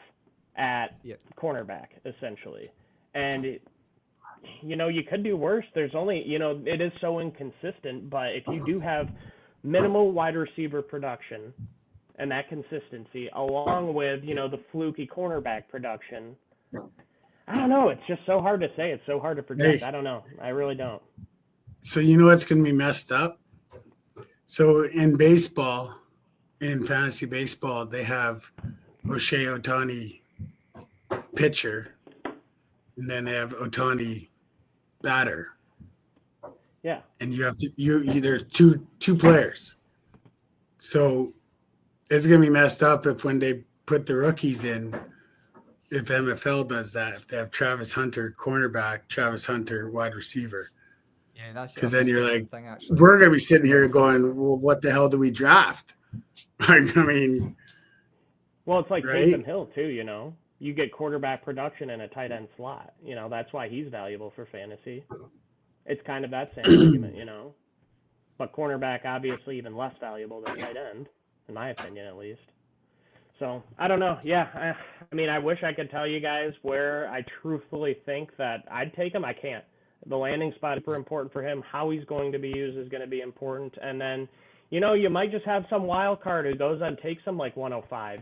Speaker 1: at cornerback, essentially. And, you could do worse. There's only, it is so inconsistent, but if you do have minimal wide receiver production and that consistency, along with, the fluky cornerback production, I don't know. It's just so hard to say. It's so hard to predict. I don't know. I really don't.
Speaker 3: So what's going to be messed up? So in baseball, in fantasy baseball, they have O'Shea Ohtani pitcher, and then they have Ohtani batter.
Speaker 1: Yeah.
Speaker 3: And you have to there's two players. So it's going to be messed up if when they put the rookies in. If MFL does that, if they have Travis Hunter cornerback, Travis Hunter wide receiver, because then you're like, we're gonna be sitting here going, well, what the hell do we draft? I mean,
Speaker 1: well, it's like
Speaker 3: right?
Speaker 1: Taysom Hill too. You get quarterback production in a tight end slot. That's why he's valuable for fantasy. It's kind of that same argument, But cornerback obviously even less valuable than tight end, in my opinion, at least. So, I don't know. Yeah, I mean, I wish I could tell you guys where I truthfully think that I'd take him. I can't. The landing spot is super important for him. How he's going to be used is going to be important. And then, you might just have some wild card who goes and takes him like 105,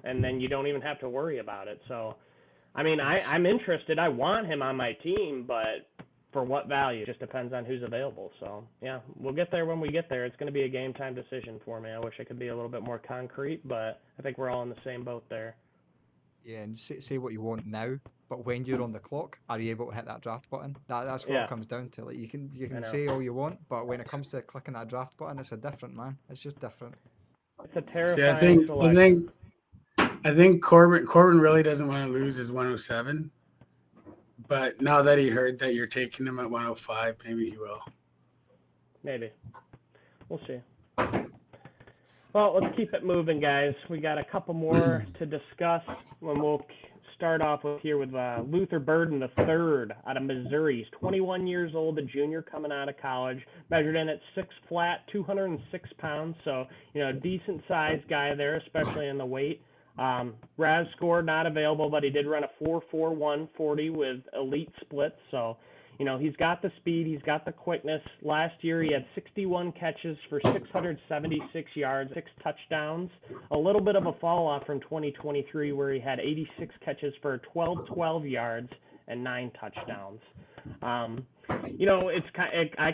Speaker 1: and then you don't even have to worry about it. So, I mean, I'm interested. I want him on my team, but for what value? It just depends on who's available. So, yeah, we'll get there when we get there. It's going to be a game time decision for me. I wish I could be a little bit more concrete, but I think we're all in the same boat there.
Speaker 2: Yeah, and say what you want now, but when you're on the clock, are you able to hit that draft button? That's what
Speaker 1: Yeah,
Speaker 2: it comes down to. Like you
Speaker 1: I
Speaker 2: can
Speaker 1: know.
Speaker 2: say all you want, but when it comes to clicking that draft button, it's a different man. It's just different.
Speaker 1: It's a
Speaker 3: See, I
Speaker 1: terrifying
Speaker 3: think
Speaker 1: selection.
Speaker 3: I think Corbin really doesn't want to lose his 107. But now that he heard that you're taking him at 105, maybe he will.
Speaker 1: Maybe. We'll see. Well, let's keep it moving, guys. We got a couple more to discuss. When we'll start off with Luther Burden III out of Missouri. He's 21 years old, a junior coming out of college. Measured in at 6 flat, 206 pounds. So, decent sized guy there, especially in the weight. RAS score not available, but he did run a 4.41 40 with elite splits. So, he's got the speed, he's got the quickness. Last year he had 61 catches for 676 yards, 6 touchdowns. A little bit of a fall off from 2023 where he had 86 catches for 12 yards and 9 touchdowns. I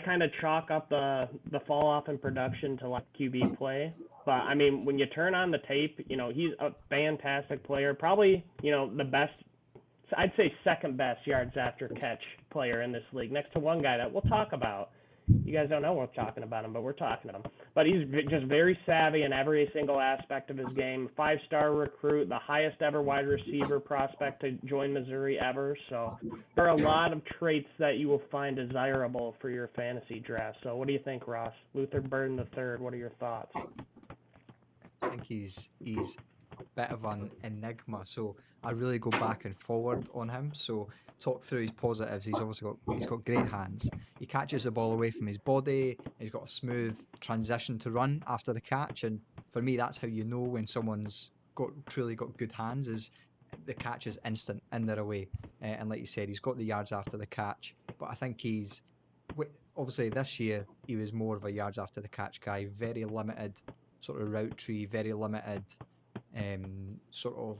Speaker 1: kind of chalk up the fall off in production to like QB play. But I mean, when you turn on the tape, he's a fantastic player. Probably, the best, I'd say second best yards after catch player in this league, next to one guy that we'll talk about. You guys don't know we're talking about him, but we're talking to him. But he's just very savvy in every single aspect of his game. 5-star recruit, the highest ever wide receiver prospect to join Missouri ever. So there are a lot of traits that you will find desirable for your fantasy draft. So what do you think, Ross? Luther Burden III, what are your thoughts?
Speaker 2: I think he's a bit of an enigma. So I really go back and forward on him. So talk through his positives. He's got great hands. He catches the ball away from his body. He's got a smooth transition to run after the catch. And for me, that's how you know when someone's truly got good hands, is the catch is instant and they're away. And like you said, he's got the yards after the catch. But I think obviously this year he was more of a yards after the catch guy. Very limited sort of route tree, very limited sort of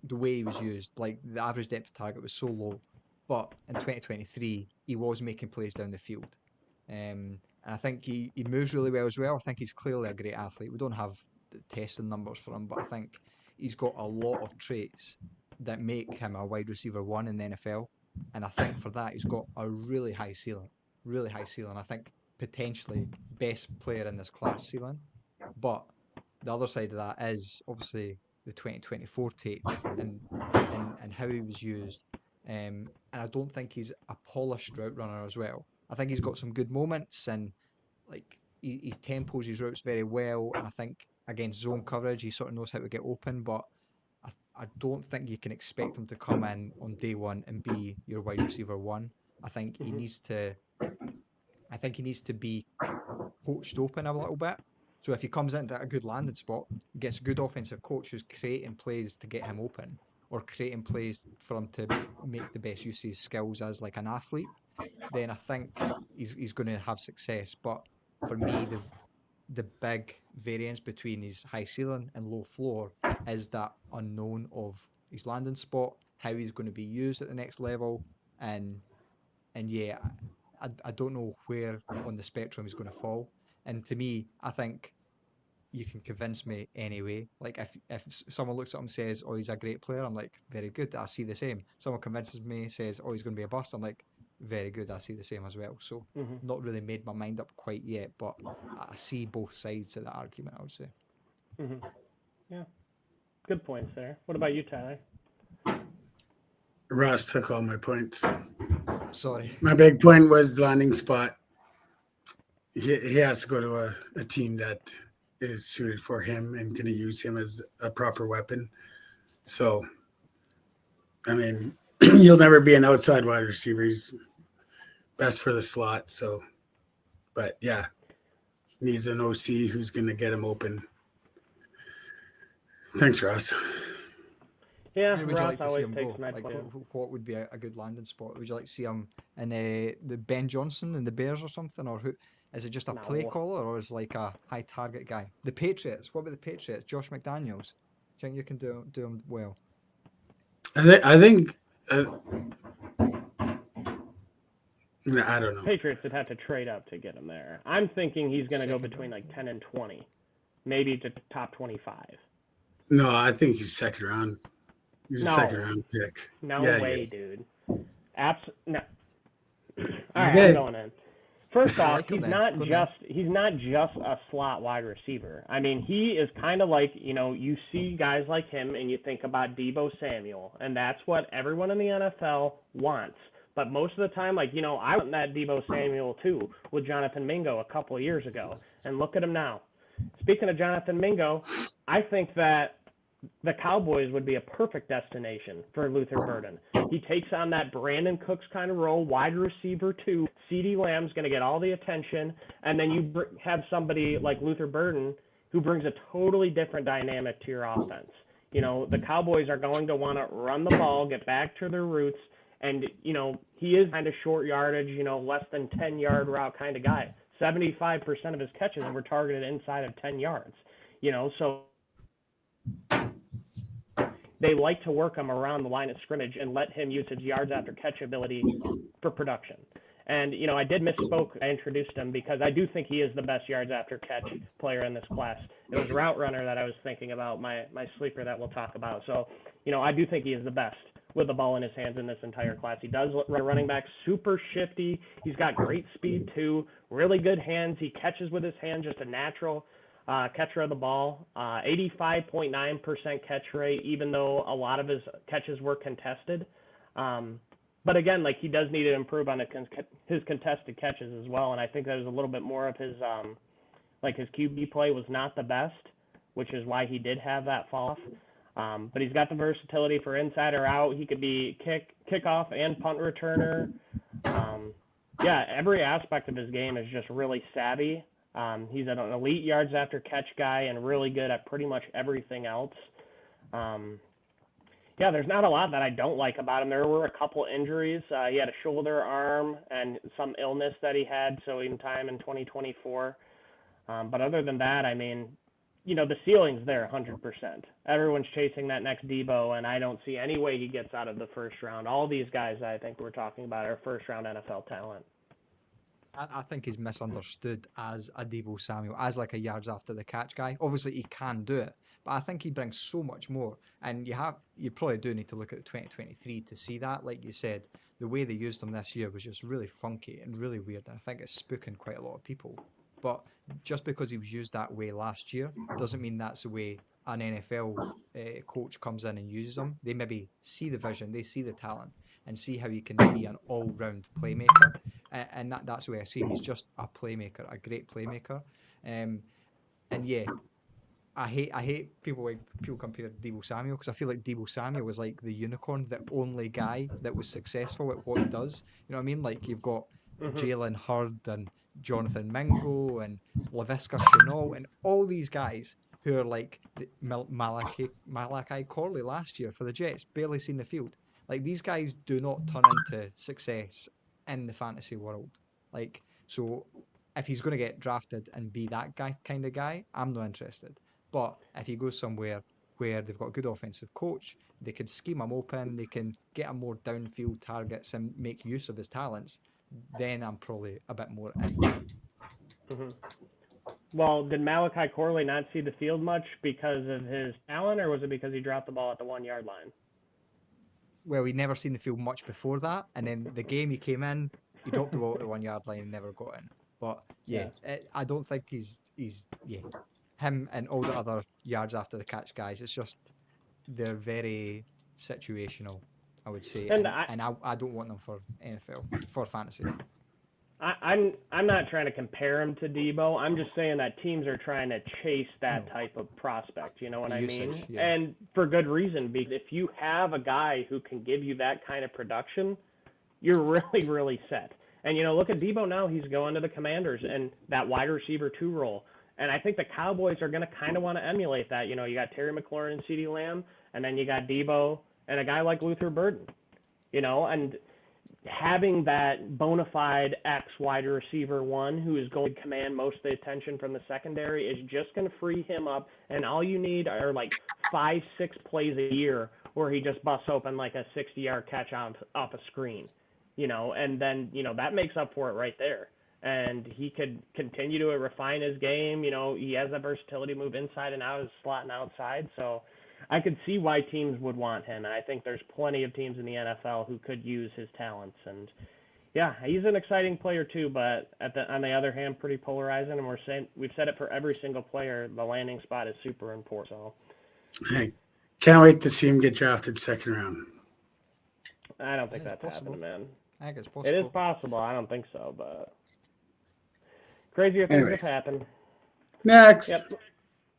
Speaker 2: the way he was used. Like the average depth of target was so low, but in 2023 he was making plays down the field, and I think he moves really well as well. I think he's clearly a great athlete. We don't have the testing numbers for him, but I think he's got a lot of traits that make him a wide receiver 1 in the NFL, and I think for that he's got a really high ceiling. I think potentially best player in this class ceiling. But the other side of that is obviously the 2024 tape and how he was used. And I don't think he's a polished route runner as well. I think he's got some good moments and like he tempos his routes very well. And I think against zone coverage, he sort of knows how to get open. But I don't think you can expect him to come in on day one and be your wide receiver 1. I think he needs to be poached open a little bit. So if he comes into a good landing spot, gets a good offensive coach who's creating plays to get him open or creating plays for him to make the best use of his skills as like an athlete, then I think he's going to have success. But for me, the big variance between his high ceiling and low floor is that unknown of his landing spot, how he's going to be used at the next level, and yeah, I don't know where on the spectrum he's going to fall. And to me, I think you can convince me anyway. Like if someone looks at him and says, "Oh, he's a great player," I'm like, "Very good. I see the same." Someone convinces me, says, "Oh, he's going to be a bust," I'm like, "Very good. I see the same as well." So not really made my mind up quite yet, but I see both sides of the argument, I would say.
Speaker 1: Yeah, good points there. What about you, Tyler?
Speaker 3: Ross took all my points.
Speaker 2: Sorry.
Speaker 3: My big point was the landing spot. He has to go to a team that is suited for him and going to use him as a proper weapon. So, I mean, you'll never be an outside wide receiver. He's best for the slot. So, but yeah, needs an OC who's going to get him open. Thanks, Ross.
Speaker 1: Yeah,
Speaker 2: Where would you
Speaker 1: Ross
Speaker 2: like to see
Speaker 1: always
Speaker 2: him
Speaker 1: takes
Speaker 2: go?
Speaker 1: my
Speaker 2: Like,
Speaker 1: point.
Speaker 2: what would be a good landing spot? Would you like to see him in the Ben Johnson and the Bears or something, or who? Is it just a play
Speaker 1: No.
Speaker 2: caller, or is like a high target guy? The Patriots. What about the Patriots? Josh McDaniels. Do you think you can do him well?
Speaker 3: I think I don't know.
Speaker 1: Patriots would have to trade up to get him there. I'm thinking he's going to go
Speaker 2: Second
Speaker 1: between
Speaker 2: round.
Speaker 1: like 10 and 20, maybe to top 25.
Speaker 3: No, I think he's second round. He's a
Speaker 1: No.
Speaker 3: second round pick.
Speaker 1: No
Speaker 3: Yeah, he
Speaker 1: way,
Speaker 3: is.
Speaker 1: dude. No. All right,
Speaker 3: Okay.
Speaker 1: I'm going in. First
Speaker 2: I
Speaker 1: off,
Speaker 2: like him
Speaker 1: he's
Speaker 2: then.
Speaker 1: not
Speaker 2: Good
Speaker 1: just a slot wide receiver. I mean, he is kind of like, you see guys like him and you think about Deebo Samuel, and that's what everyone in the NFL wants. But most of the time, I want that Deebo Samuel too with Jonathan Mingo a couple of years ago, and look at him now. Speaking of Jonathan Mingo, I think that the Cowboys would be a perfect destination for Luther Burden. He takes on that Brandon Cooks kind of role, wide receiver too. CeeDee Lamb's going to get all the attention, and then you have somebody like Luther Burden who brings a totally different dynamic to your offense. The Cowboys are going to want to run the ball, get back to their roots, and, he is kind of short yardage, less than 10-yard route kind of guy. 75% of his catches were targeted inside of 10 yards, so they like to work him around the line of scrimmage and let him use his yards after catch ability for production. And, I did misspoke. I introduced him because I do think he is the best yards after catch player in this class. It was Route Runner that I was thinking about, my sleeper that we'll talk about. So, I do think he is the best with the ball in his hands in this entire class. He does run running back, super shifty. He's got great speed too, really good hands. He catches with his hands, just a natural catcher of the ball. 85.9% catch rate, even though a lot of his catches were contested. But again, he does need to improve on his contested catches as well. And I think that was a little bit more of his, his QB play was not the best, which is why he did have that fall off. But he's got the versatility for inside or out. He could be kickoff and punt returner. Every aspect of his game is just really savvy. He's an elite yards after catch guy and really good at pretty much everything else. There's not a lot that I don't like about him. There were a couple injuries. He had a shoulder, arm, and some illness that he had, so in time in 2024. But other than that, I mean, the ceiling's there 100%. Everyone's chasing that next Deebo, and I don't see any way he gets out of the first round. All these guys I think we're talking about are first-round NFL talent.
Speaker 2: I think he's misunderstood as a Deebo Samuel, as a yards after the catch guy. Obviously, he can do it, but I think he brings so much more. And you probably do need to look at 2023 to see that. Like you said, the way they used him this year was just really funky and really weird. And I think it's spooking quite a lot of people. But just because he was used that way last year doesn't mean that's the way an NFL coach comes in and uses him. They maybe see the vision, they see the talent, and see how he can be an all-round playmaker. And that's the way I see him. He's just a playmaker, a great playmaker. I hate people compare Deebo Samuel, because I feel like Deebo Samuel was like the unicorn, the only guy that was successful at what he does. You know what I mean? Like, you've got Jalen Hurd and Jonathan Mingo and Laviska Shenault and all these guys who are like Malachi Corley last year for the Jets, barely seen the field. Like, these guys do not turn into success in the fantasy world. So if he's going to get drafted and be that kind of guy, I'm not interested. But if he goes somewhere where they've got a good offensive coach, they can scheme him open, they can get him more downfield targets and make use of his talents, then I'm probably a bit more in.
Speaker 1: Mm-hmm. Well, did Malachi Corley not see the field much because of his talent, or was it because he dropped the ball at the 1-yard line?
Speaker 2: Well, we'd never seen the field much before that, and then the game he came in, he dropped the ball at the 1-yard line and never got in. But I don't think he's him and all the other yards after the catch guys. It's just they're very situational, I would say, and I don't want them for NFL, for fantasy.
Speaker 1: I'm not trying to compare him to Deebo. I'm just saying that teams are trying to chase that type of prospect. You know what I mean? Yeah. And for good reason, because if you have a guy who can give you that kind of production, you're really, really set. And, look at Deebo now. He's going to the Commanders and that wide receiver 2 role. And I think the Cowboys are going to kind of want to emulate that. You got Terry McLaurin and CeeDee Lamb, and then you got Deebo and a guy like Luther Burden. And having that bona fide X wide receiver 1 who is going to command most of the attention from the secondary is just going to free him up. And all you need are 5-6 plays a year where he just busts open a 60-yard catch off a screen, and then, that makes up for it right there. And he could continue to refine his game. He has that versatility, move inside and out, his slot and outside. So I could see why teams would want him, and I think there's plenty of teams in the NFL who could use his talents. And yeah, he's an exciting player too, but on the other hand, pretty polarizing. And we've said it for every single player. The landing spot is super important. So
Speaker 3: I can't wait to see him get drafted second round.
Speaker 1: I don't think
Speaker 2: Yeah,
Speaker 1: that's
Speaker 2: it's possible.
Speaker 1: happening, man.
Speaker 2: I think it's
Speaker 1: It
Speaker 2: possible.
Speaker 1: is possible. I don't think so, but crazier things
Speaker 3: Anyway.
Speaker 1: have happened.
Speaker 3: Next.
Speaker 1: Yep.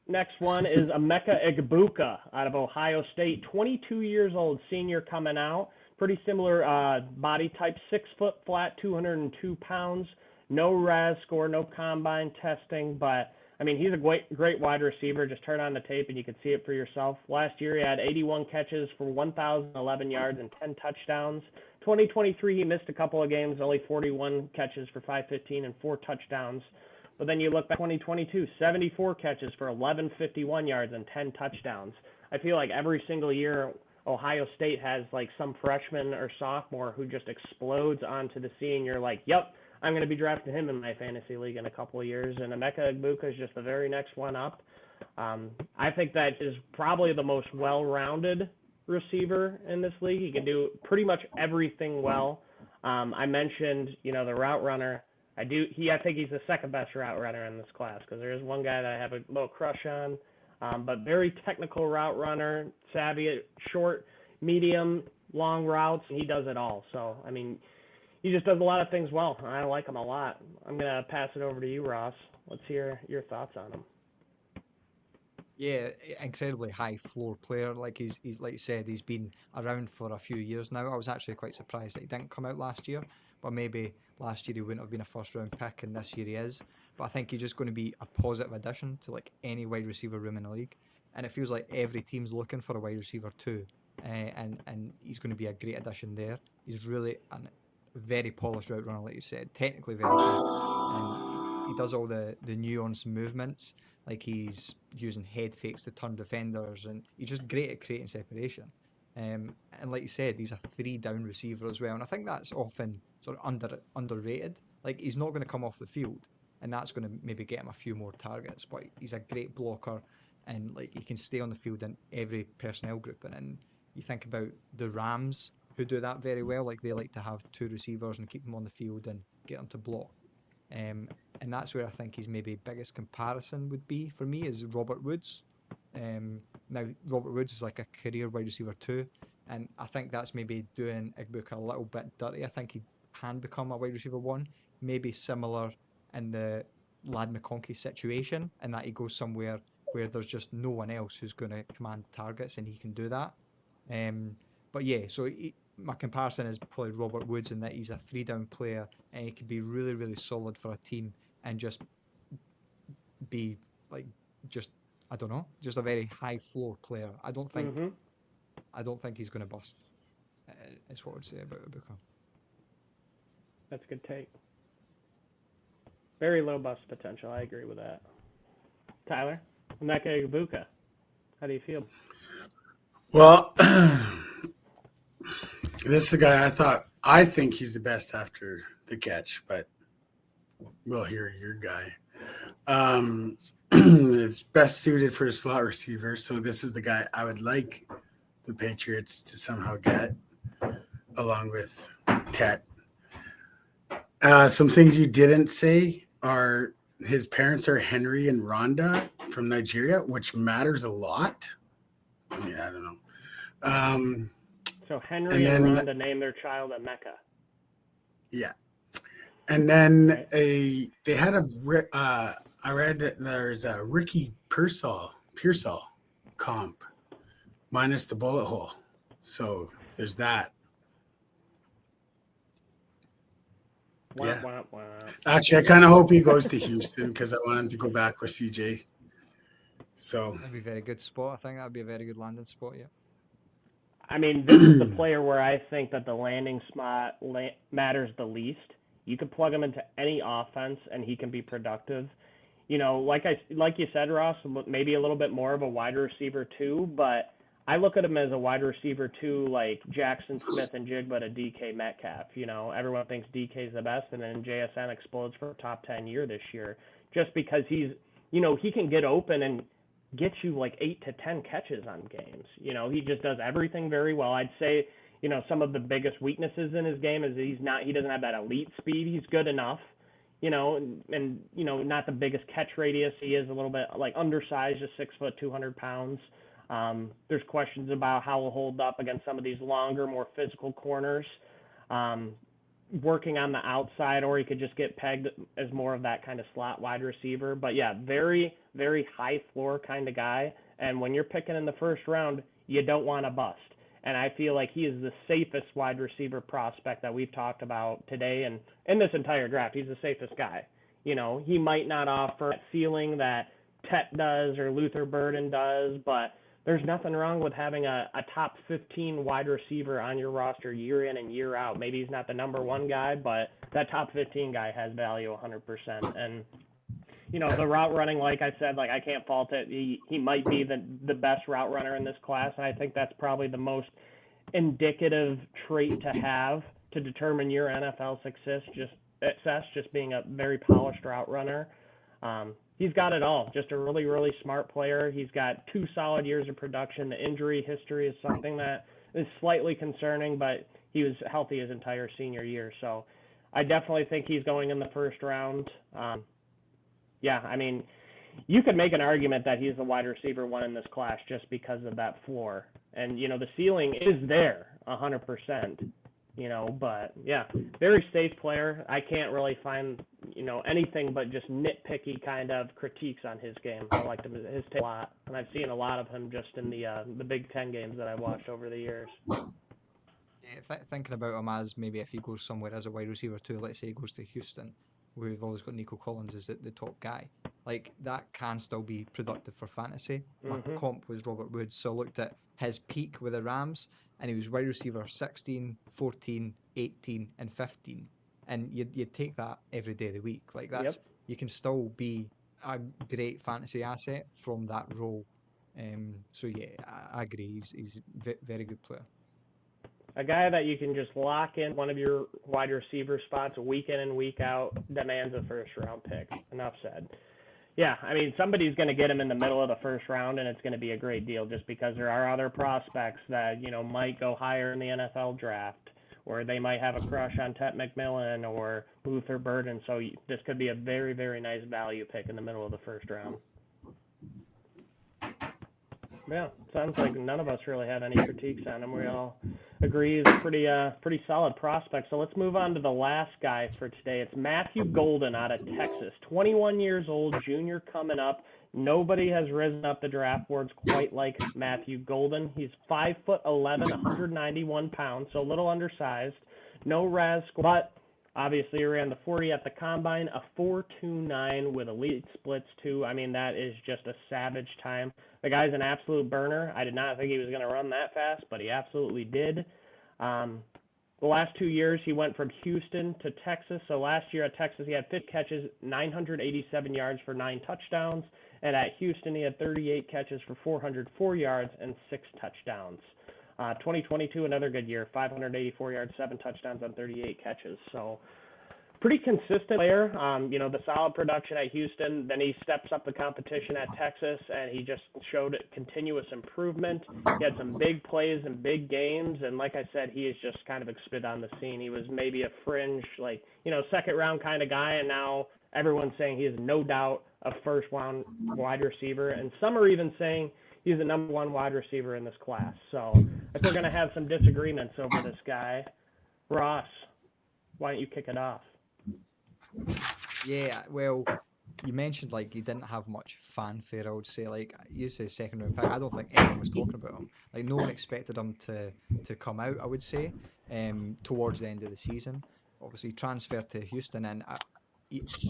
Speaker 1: Next one is Emeka Egbuka out of Ohio State, 22 years old, senior coming out. Pretty similar body type, 6 foot flat, 202 pounds. No RAS score, no combine testing, but I mean, he's a great wide receiver. Just turn on the tape and you can see it for yourself. Last year, he had 81 catches for 1,011 yards and 10 touchdowns. 2023, he missed a couple of games, only 41 catches for 515 and 4 touchdowns. But then you look back 2022, 74 catches for 1,151 yards and 10 touchdowns. I feel like every single year Ohio State has like some freshman or sophomore who just explodes onto the scene. You're like, yep, I'm going to be drafting him in my fantasy league in a couple of years. And Emeka Egbuka is just the very next one up. I think that is probably the most well-rounded receiver in this league. He can do pretty much everything well. I mentioned, the route runner. I think he's the second best route runner in this class because there is one guy that I have a little crush on, but very technical route runner, savvy at short, medium, long routes, and he does it all. So, I mean, he just does a lot of things well. I like him a lot. I'm going to pass it over to you, Ross. Let's hear your thoughts on him.
Speaker 2: Yeah, incredibly high floor player. Like he's like you said, he's been around for a few years now. I was actually quite surprised that he didn't come out last year, but maybe last year he wouldn't have been a first round pick, and this year he is. But I think he's just going to be a positive addition to like any wide receiver room in the league, and it feels like every team's looking for a wide receiver too, and he's going to be a great addition there. He's really a very polished route runner, like you said, technically very good, and he does all the nuanced movements. Like he's using head fakes to turn defenders, and he's just great at creating separation. And like you said, he's a 3-down receiver as well, and I think that's often sort of underrated. Like he's not going to come off the field, and that's going to maybe get him a few more targets. But he's a great blocker, and like he can stay on the field in every personnel group. And you think about the Rams, who do that very well. Like they like to have 2 receivers and keep them on the field and get them to block. And that's where I think his maybe biggest comparison would be for me is Robert Woods. Now, Robert Woods is like a career wide receiver too, and I think that's maybe doing Egbuka a little bit dirty. I think he can become a wide receiver 1, maybe similar in the Lad McConkey situation, and that he goes somewhere where there's just no one else who's going to command targets, and he can do that. But yeah, so my comparison is probably Robert Woods in that he's a 3-down player, and he can be really, really solid for a team and just be like, I don't know, just a very high floor player. I don't think he's going to bust. Is what I'd say about Egbuka.
Speaker 1: That's a good take. Very low bust potential. I agree with that. Tyler, Emeka Egbuka, how do you feel?
Speaker 3: Well, this is the guy I think he's the best after the catch, but we'll hear your guy. It's best suited for a slot receiver, so this is the guy I would like the Patriots to somehow get, along with Tet. Some things you didn't say are his parents are Henry and Rhonda from Nigeria, which matters a lot. I mean, I don't know.
Speaker 1: So Henry and Rhonda named their child Emeka.
Speaker 3: Yeah. And then they had I read that there's a Ricky Pearsall comp minus the bullet hole. So there's that. Yeah. Actually, I kind of hope he goes to Houston because I want him to go back with CJ. So
Speaker 2: That'd be a very good spot. I think that'd be a very good landing spot, yeah. I
Speaker 1: mean, this is the player where I think that the landing spot matters the least. You could plug him into any offense, and he can be productive. Like you said, Ross, maybe a little bit more of a wide receiver too, but I look at him as a wide receiver too, like Jackson Smith and Jigba to DK Metcalf. Everyone thinks DK is the best, and then JSN explodes for a top 10 year this year just because he's, he can get open and gets you like 8 to 10 catches on games. He just does everything very well. I'd say, some of the biggest weaknesses in his game is he doesn't have that elite speed. He's good enough, and not the biggest catch radius. He is a little bit like undersized, just 6 foot, 200 pounds. There's questions about how he'll hold up against some of these longer, more physical corners. Working on the outside, or he could just get pegged as more of that kind of slot wide receiver. But yeah, very, very high floor kind of guy. And when you're picking in the first round, you don't want to bust. And I feel like he is the safest wide receiver prospect that we've talked about today and in this entire draft. He's the safest guy. He might not offer that ceiling that Tet does or Luther Burden does, but there's nothing wrong with having a top 15 wide receiver on your roster year in and year out. Maybe he's not the number one guy, but that top 15 guy has value 100%. And, the route running, like I said, I can't fault it. He might be the best route runner in this class, and I think that's probably the most indicative trait to have to determine your NFL success, just being a very polished route runner. He's got it all. Just a really, really smart player. He's got 2 solid years of production. The injury history is something that is slightly concerning, but he was healthy his entire senior year. So I definitely think he's going in the first round. You could make an argument that he's the wide receiver 1 in this class just because of that floor. And, the ceiling is there 100%. But yeah, very safe player. I can't really find, anything but just nitpicky kind of critiques on his game. I liked his tape a lot, and I've seen a lot of him just in the Big Ten games that I've watched over the years.
Speaker 2: Yeah, thinking about him as maybe if he goes somewhere as a wide receiver too, let's say he goes to Houston, where we've always got Nico Collins as the top guy. Like, that can still be productive for fantasy. My comp was Robert Woods, so I looked at his peak with the Rams, and he was wide receiver 16, 14, 18, and 15. And you'd take that every day of the week. Like, that's you can still be a great fantasy asset from that role. So yeah, I agree. He's a very good player.
Speaker 1: A guy that you can just lock in one of your wide receiver spots week in and week out demands a first-round pick. Enough said. Yeah, somebody's going to get him in the middle of the first round, and it's going to be a great deal just because there are other prospects that, might go higher in the NFL draft, or they might have a crush on Tet McMillan or Luther Burden. So this could be a very, very nice value pick in the middle of the first round. Yeah, sounds like none of us really had any critiques on him. We all agree he's a pretty solid prospect. So let's move on to the last guy for today. It's Matthew Golden out of Texas, 21 years old, junior coming up. Nobody has risen up the draft boards quite like Matthew Golden. He's 5'11", 191 pounds, so a little undersized. No RAS, but obviously he ran the 40 at the combine, a 4.29 with elite splits too. That is just a savage time. The guy's an absolute burner. I did not think he was going to run that fast, but he absolutely did. The last 2 years, he went from Houston to Texas. So last year at Texas, he had 50 catches, 987 yards for 9 touchdowns. And at Houston, he had 38 catches for 404 yards and 6 touchdowns. 2022, another good year, 584 yards, 7 touchdowns on 38 catches. So pretty consistent player. The solid production at Houston. Then he steps up the competition at Texas, and he just showed continuous improvement. He had some big plays and big games, and like I said, he is just kind of exploded on the scene. He was maybe a fringe, second round kind of guy, and now everyone's saying he is no doubt a first round wide receiver, and some are even saying he's the number 1 wide receiver in this class. So I think we're going to have some disagreements over this guy. Ross, why don't you kick it off?
Speaker 2: Yeah, well, you mentioned he didn't have much fanfare. I would say, you say second round pick. I don't think anyone was talking about him. No one expected him to come out. I would say, towards the end of the season. Obviously, transferred to Houston, and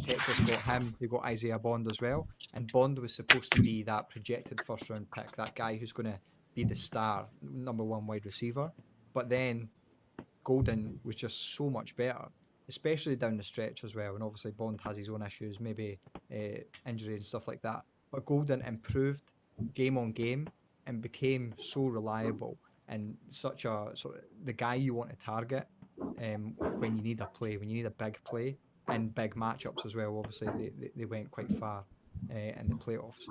Speaker 2: Texas got him. They got Isaiah Bond as well, and Bond was supposed to be that projected first round pick, that guy who's going to be the star, number 1 wide receiver. But then Golden was just so much better, especially down the stretch as well. And obviously Bond has his own issues, maybe injury and stuff like that. But Golden improved game on game and became so reliable and such a the guy you want to target when you need a play, when you need a big play, and big matchups as well. Obviously they went quite far in the playoffs.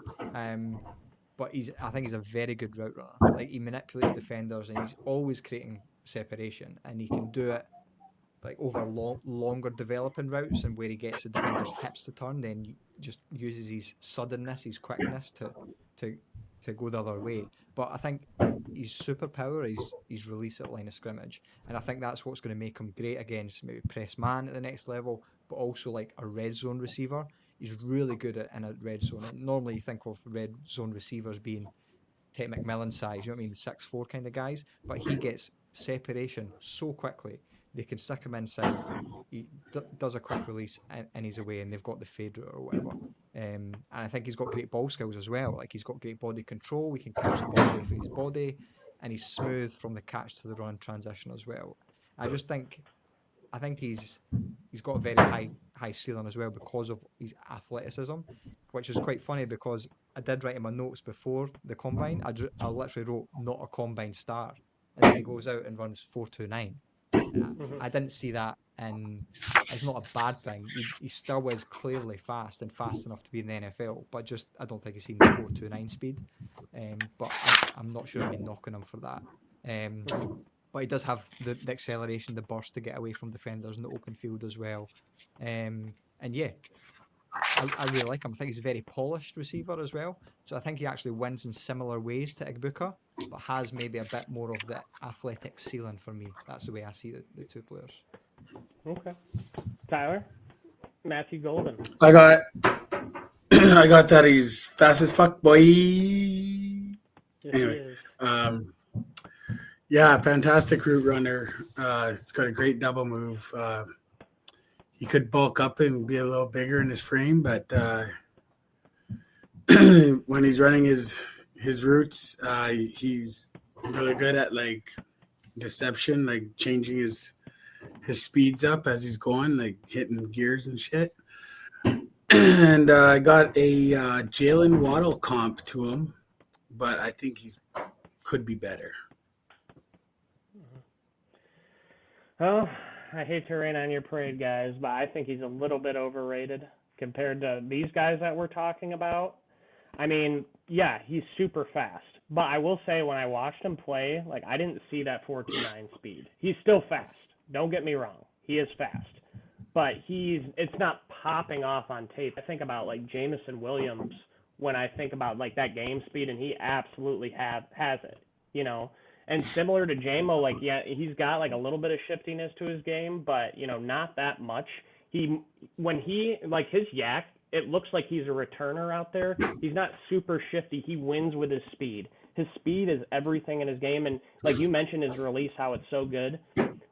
Speaker 2: but I think he's a very good route runner. Like he manipulates defenders and he's always creating separation, and he can do it like over longer developing routes, and where he gets the defender's hips to turn, then he just uses his suddenness, his quickness to to go the other way. But I think his superpower is his release at line of scrimmage, and I think that's what's going to make him great against maybe press man at the next level, but also like a red zone receiver. He's really good at in a red zone. And normally you think of red zone receivers being Tate McMillan size, you know what I mean, 6'4" kind of guys, but he gets separation so quickly. They can stick him inside. He does a quick release and he's away, and they've got the fade route or whatever. And I think he's got great ball skills as well. Like he's got great body control. He can catch the ball away from his body, and he's smooth from the catch to the run transition as well. I think he's got a very high ceiling as well because of his athleticism, which is quite funny because I did write in my notes before the combine. I literally wrote not a combine star, and then he goes out and runs 4.29. I didn't see that, and it's not a bad thing. He still is clearly fast and fast enough to be in the NFL, but just I don't think he's seen the 4.29 speed. But I'm not sure I'd be knocking him for that. But he does have the acceleration, the burst to get away from defenders in the open field as well. And yeah, I really like him. I think he's a very polished receiver as well. So I think he actually wins in similar ways to Igbokwe, but has maybe a bit more of the athletic ceiling for me. That's the way I see the two players.
Speaker 1: Okay. Tyler? Matthew Golden.
Speaker 3: I got I got that he's fast as fuck, boy.
Speaker 1: Yes,
Speaker 3: Anyway, yeah, fantastic route runner. It's got a great double move. He could bulk up and be a little bigger in his frame, but when he's running his routes, he's really good at like deception, like changing his speeds up as he's going, like hitting gears and shit. And I got a Jalen Waddle comp to him, but I think he's could be better.
Speaker 1: Well, I hate to rain on your parade, guys, but I think he's a little bit overrated compared to these guys that we're talking about. I mean, yeah, he's super fast, but I will say when I watched him play, like I didn't see that 4.29 speed. He's still fast. Don't get me wrong. He is fast, but it's not popping off on tape. I think about like Jameson Williams when I think about like that game speed, and he absolutely has it, you know. And similar to JMO, like, yeah, he's got like a little bit of shiftiness to his game, but, you know, not that much. When he, like his yak, it looks like he's a returner out there. He's not super shifty. He wins with his speed. His speed is everything in his game. And like you mentioned his release, how it's so good.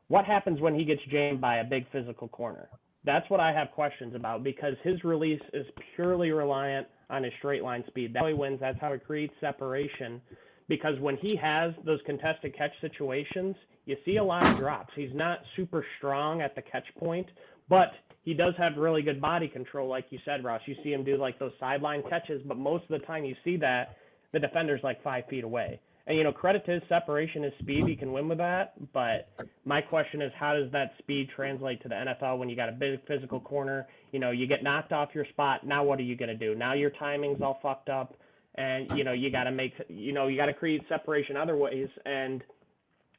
Speaker 1: What happens when he gets jammed by a big physical corner? That's what I have questions about, because his release is purely reliant on his straight line speed. That's how he wins. That's how he creates separation. Because when he has those contested catch situations, you see a lot of drops. He's not super strong at the catch point, but he does have really good body control, like you said, Ross. You see him do like those sideline catches, but most of the time you see that the defender's like 5 feet away. And, you know, credit to his separation, his speed, he can win with that. But my question is, how does that speed translate to the NFL when you got a big physical corner? You know, you get knocked off your spot. Now what are you going to do? Now your timing's all fucked up. And, you know, you got to create separation other ways. And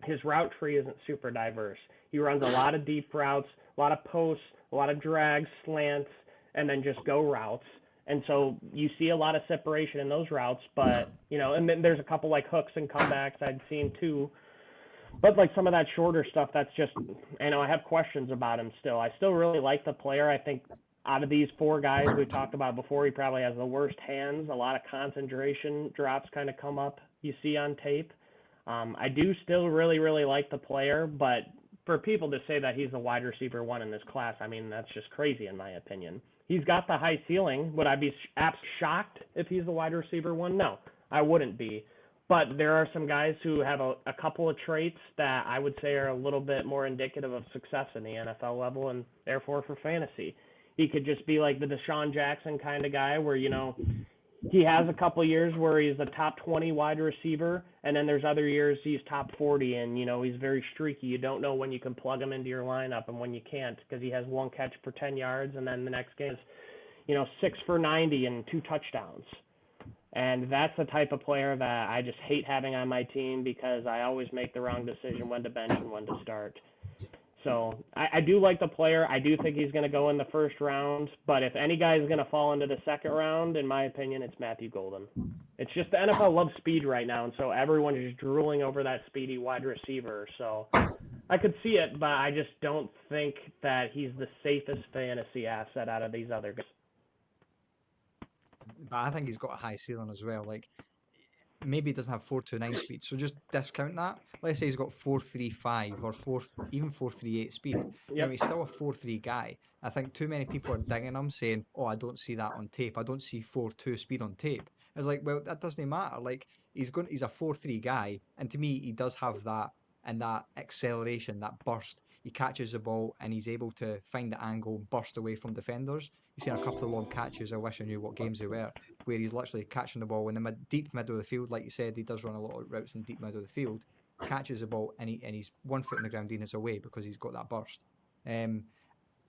Speaker 1: his route tree isn't super diverse. He runs a lot of deep routes, a lot of posts, a lot of drags, slants, and then just go routes. And so you see a lot of separation in those routes, but, you know, and then there's a couple like hooks and comebacks I'd seen too. But like some of that shorter stuff, that's just, you know, I have questions about him still. I still really like the player. I think out of these 4 guys we talked about before, he probably has the worst hands. A lot of concentration drops kind of come up, you see on tape. I do still really, really like the player, but for people to say that he's the wide receiver 1 in this class, I mean, that's just crazy in my opinion. He's got the high ceiling. Would I be shocked if he's the wide receiver 1? No, I wouldn't be. But there are some guys who have a couple of traits that I would say are a little bit more indicative of success in the NFL level and therefore for fantasy. He could just be like the Deshaun Jackson kind of guy where, you know, he has a couple of years where he's a top 20 wide receiver, and then there's other years he's top 40, and, you know, he's very streaky. You don't know when you can plug him into your lineup and when you can't, because he has 1 catch for 10 yards, and then the next game is, you know, 6 for 90 and 2 touchdowns. And that's the type of player that I just hate having on my team because I always make the wrong decision when to bench and when to start. So I do like the player. I do think he's going to go in the first round. But if any guy is going to fall into the second round, in my opinion, it's Matthew Golden. It's just the NFL loves speed right now, and so everyone is drooling over that speedy wide receiver. So I could see it, but I just don't think that he's the safest fantasy asset out of these other guys.
Speaker 2: But I think he's got a high ceiling as well. Like, maybe he doesn't have 4.29 speed, so just discount that. Let's say he's got 4.35 or even 4.38 speed. You know,
Speaker 1: Yep.
Speaker 2: he's still a 4.3 guy. I think too many people are dinging him, saying, "Oh, I don't see that on tape. I don't see 4.2 speed on tape." It's like, well, that doesn't matter. Like, he's a 4.3 guy, and to me, he does have that and that acceleration, that burst. He catches the ball and he's able to find the angle and burst away from defenders. You've seen a couple of long catches. I wish I knew what games they were, where he's literally catching the ball in the deep middle of the field. Like you said, he does run a lot of routes in deep middle of the field. Catches the ball and he's 1 foot in the ground and is away because he's got that burst.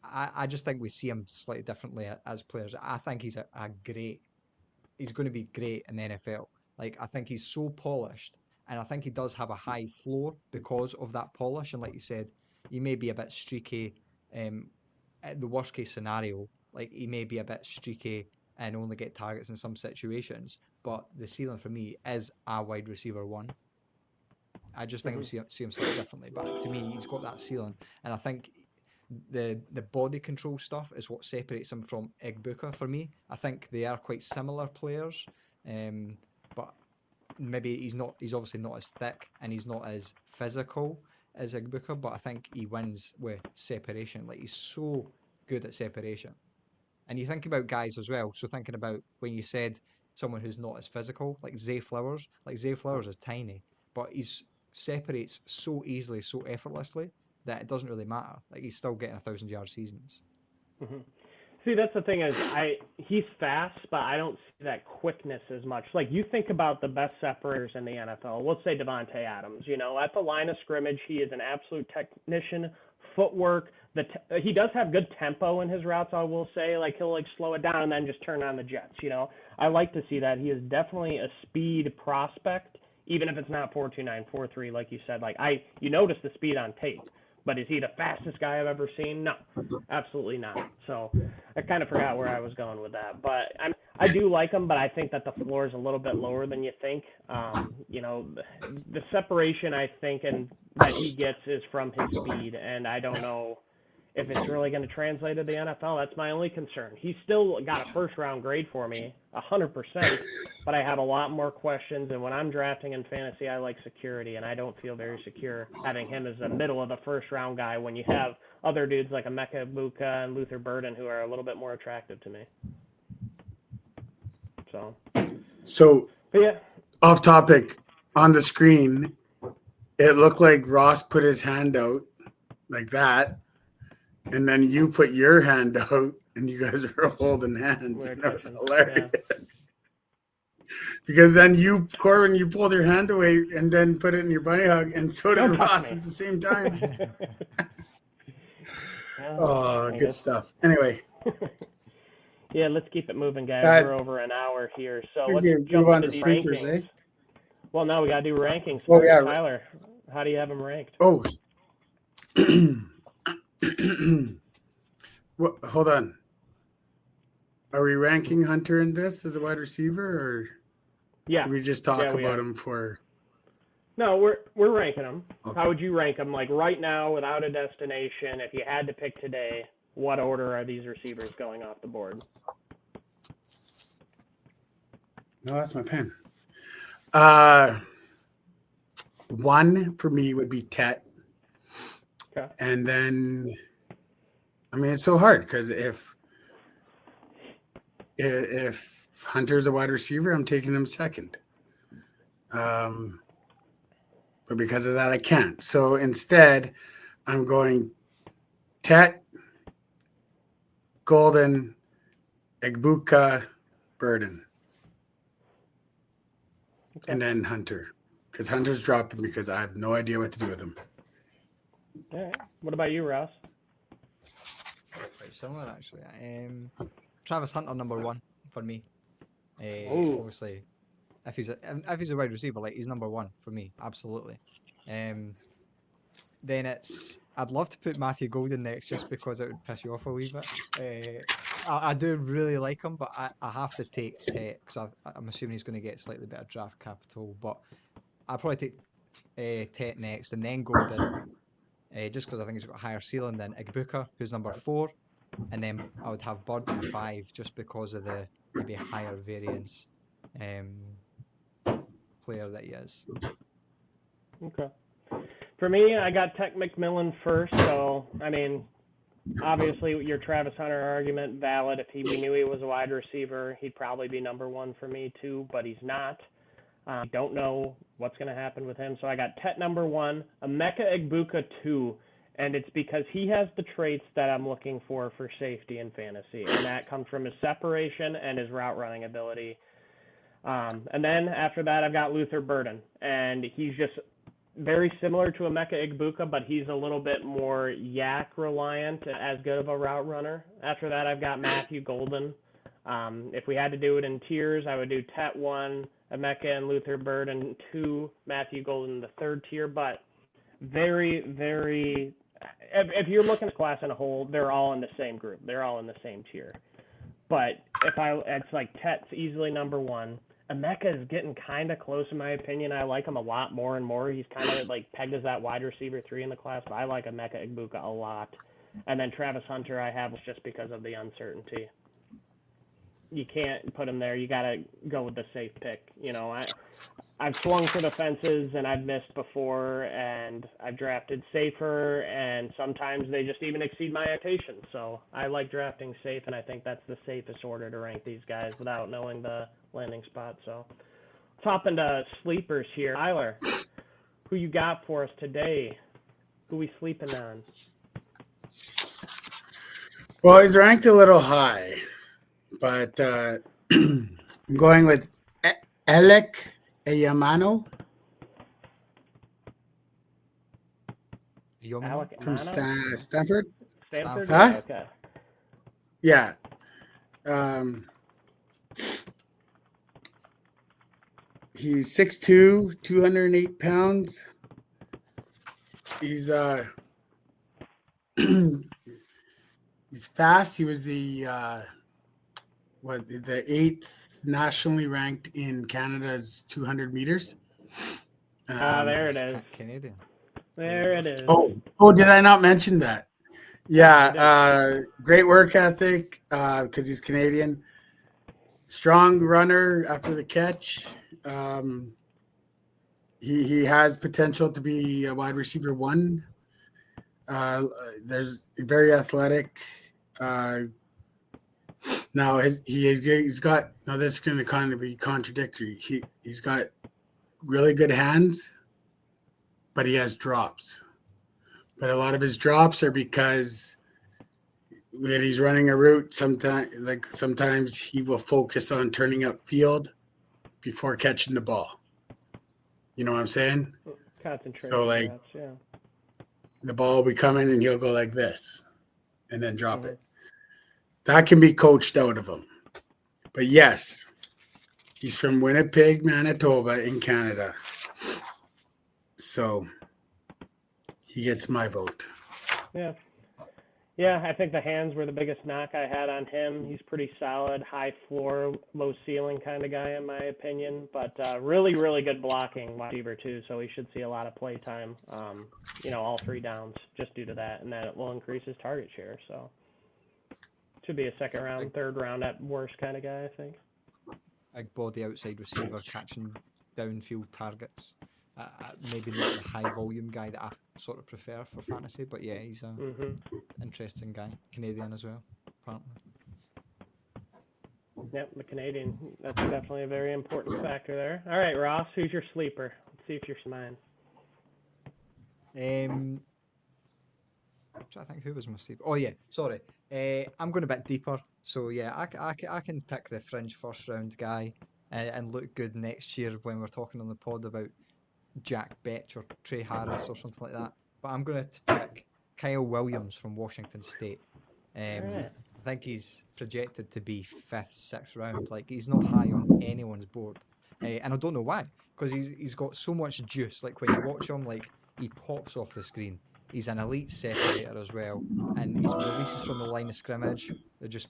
Speaker 2: I just think we see him slightly differently as players. I think he's he's going to be great in the NFL. Like, I think he's so polished, and I think he does have a high floor because of that polish. And like you said, he may be a bit streaky. At the worst case scenario, like, he may be a bit streaky and only get targets in some situations. But the ceiling for me is a wide receiver 1. I just think we see him slightly differently. But to me, he's got that ceiling, and I think the body control stuff is what separates him from Igbuka for me. I think they are quite similar players, but maybe he's obviously not as thick and he's not as physical as Igbuka, but I think he wins with separation. Like, he's so good at separation. And you think about guys as well, so thinking about when you said someone who's not as physical, like Zay Flowers. Like, Zay Flowers is tiny, but he separates so easily, so effortlessly, that it doesn't really matter. Like, he's still getting 1,000-yard seasons.
Speaker 1: Mm-hmm. See, that's the thing is, he's fast, but I don't see that quickness as much. Like, you think about the best separators in the NFL. Let's say Devontae Adams. You know, at the line of scrimmage, he is an absolute technician. Footwork. He does have good tempo in his routes, I will say. Like, he'll slow it down and then just turn on the jets. You know, I like to see that. He is definitely a speed prospect, even if it's not 4.29, 4.3, like you said. Like, you notice the speed on tape. But is he the fastest guy I've ever seen? No, absolutely not. So I kind of forgot where I was going with that. But I do like him, but I think that the floor is a little bit lower than you think. You know, the separation I think and that he gets is from his speed, and I don't know if it's really going to translate to the NFL. That's my only concern. He's still got a first-round grade for me, 100%, but I have a lot more questions, and when I'm drafting in fantasy, I like security, and I don't feel very secure having him as a middle-of-the-first-round guy when you have other dudes like Emeka Egbuka and Luther Burden who are a little bit more attractive to me. So yeah.
Speaker 3: Off topic, on the screen, it looked like Ross put his hand out like that, and then you put your hand out, and you guys were holding hands. And that was hilarious. Yeah. Because then Corbin, you pulled your hand away and then put it in your bunny hug, and so did Ross at the same time. Oh, good stuff. Anyway.
Speaker 1: Yeah, let's keep it moving, guys. We're over an hour here, so let's jump into the rankings. Eh? Well, now we got to do rankings. Oh, yeah. Tyler, how do you have them ranked?
Speaker 3: Oh. Well, hold on. Are we ranking Hunter in this as a wide receiver, or do we just talk about him for?
Speaker 1: No, we're ranking him. Okay. How would you rank him? Like right now, without a destination, if you had to pick today, what order are these receivers going off the board?
Speaker 3: No, that's my pen. One for me would be Tet. Okay. And then, I mean, it's so hard because if Hunter's a wide receiver, I'm taking him second. But because of that, I can't. So instead, I'm going Tet, Golden, Egbuka, Burden. Okay. And then Hunter. Because Hunter's dropping because I have no idea what to do with him.
Speaker 1: All right. What about you, Ross?
Speaker 2: Quite similar, actually. Travis Hunter, number 1 for me. Obviously, if he's a wide receiver, like he's number one for me, absolutely. Then I'd love to put Matthew Golden next just because it would piss you off a wee bit. I do really like him, but I have to take Tet because I'm assuming he's going to get slightly better draft capital. But I'll probably take Tet next and then Golden, just because I think he's got a higher ceiling than Igbuka, who's number 4. And then I would have Bird in 5 just because of the maybe higher variance player that he is.
Speaker 1: Okay. For me, I got Tech McMillan first, so, I mean, obviously your Travis Hunter argument, valid. If we knew he was a wide receiver, he'd probably be number 1 for me too, but he's not. Don't know what's going to happen with him, so I got Tet number 1, Emeka Egbuka 2, and it's because he has the traits that I'm looking for safety in fantasy, and that comes from his separation and his route running ability. And then after that, I've got Luther Burden, and he's just very similar to Emeka Egbuka, but he's a little bit more yak reliant, as good of a route runner. After that, I've got Matthew Golden. If we had to do it in tiers, I would do Tet 1, Emeka and Luther Burden 2, Matthew Golden the 3rd tier, but very, very, if you're looking at the class in a whole, they're all in the same group. They're all in the same tier. But it's like Tet's easily number 1. Emeka is getting kind of close in my opinion. I like him a lot more and more. He's kind of like pegged as that wide receiver 3 in the class, but I like Emeka Egbuka a lot. And then Travis Hunter I have just because of the uncertainty. You can't put him there. You got to go with the safe pick. You know, I've swung for the fences and I've missed before, and I've drafted safer, and sometimes they just even exceed my expectations. So I like drafting safe, and I think that's the safest order to rank these guys without knowing the landing spot. So let's hop into sleepers here. Tyler, who you got for us today? Who we sleeping on?
Speaker 3: Well, he's ranked a little high, but I'm going with Alec Eyamano from Stanford.
Speaker 1: Stanford?
Speaker 3: Huh?
Speaker 1: Okay.
Speaker 3: Yeah. He's 6'2", 208 pounds. He's he's fast. He was the 8th nationally ranked in Canada's 200 meters.
Speaker 1: There it is.
Speaker 2: Canadian.
Speaker 1: There it is.
Speaker 3: Oh, did I not mention that? Yeah, great work ethic because he's Canadian. Strong runner after the catch. He has potential to be a wide receiver 1. There's very athletic. Now he's got. Now this is going to kind of be contradictory. He's got really good hands, but he has drops. But a lot of his drops are because when he's running a route, sometimes he will focus on turning up field before catching the ball. You know what I'm saying?
Speaker 1: Concentration.
Speaker 3: So the ball will be coming and he'll go like this and then drop it. That can be coached out of him. But yes, he's from Winnipeg, Manitoba in Canada. So he gets my vote.
Speaker 1: Yeah, I think the hands were the biggest knock I had on him. He's pretty solid, high floor, low ceiling kind of guy in my opinion, but really, really good blocking wide receiver too, so he should see a lot of play time, all 3 downs just due to that, and that it will increase his target share, so should be a 2nd round, 3rd round at worst kind of guy, I think.
Speaker 2: Big body outside receiver catching downfield targets. Maybe not the high volume guy that I sort of prefer for fantasy, but yeah, he's a interesting guy. Canadian as well, apparently.
Speaker 1: Yep, the Canadian. That's definitely a very important factor there. All right, Ross, who's your sleeper? Let's see if you're mine.
Speaker 2: I'm trying to think who was my sleeper. Oh yeah, sorry. I'm going a bit deeper. So yeah, I can pick the fringe 1st round guy and look good next year when we're talking on the pod about Jack Betch or Trey Harris or something like that. But I'm going to pick Kyle Williams from Washington State. I think he's projected to be 5th, 6th round. Like, he's not high on anyone's board. and I don't know why, because he's got so much juice. Like when you watch him, like he pops off the screen. He's an elite separator as well, and his releases from the line of scrimmage, they just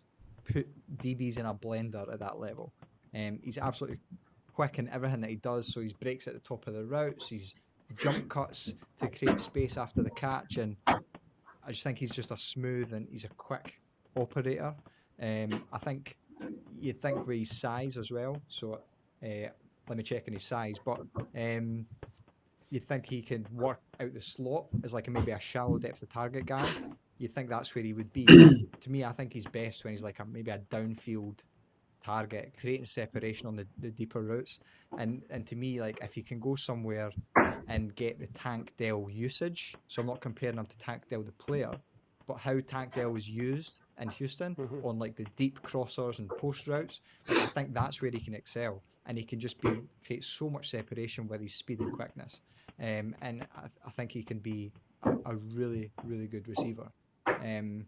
Speaker 2: put DBs in a blender at that level. He's absolutely quick in everything that he does. So he breaks at the top of the routes, he's jump cuts to create space after the catch, and I just think he's just a smooth and he's a quick operator. I think you'd think with his size as well. So let me check on his size, but you'd think he could work out the slot as like maybe a shallow depth of target guy. You'd think that's where he would be. To me, I think he's best when he's like maybe a downfield target, creating separation on the deeper routes. And to me, like if you can go somewhere and get the Tank Dell usage, so I'm not comparing him to Tank Dell the player, but how Tank Dell was used in Houston on like the deep crossers and post routes, like, I think that's where he can excel, and he can just create so much separation with his speed and quickness. And I think he can be a really, really good receiver. A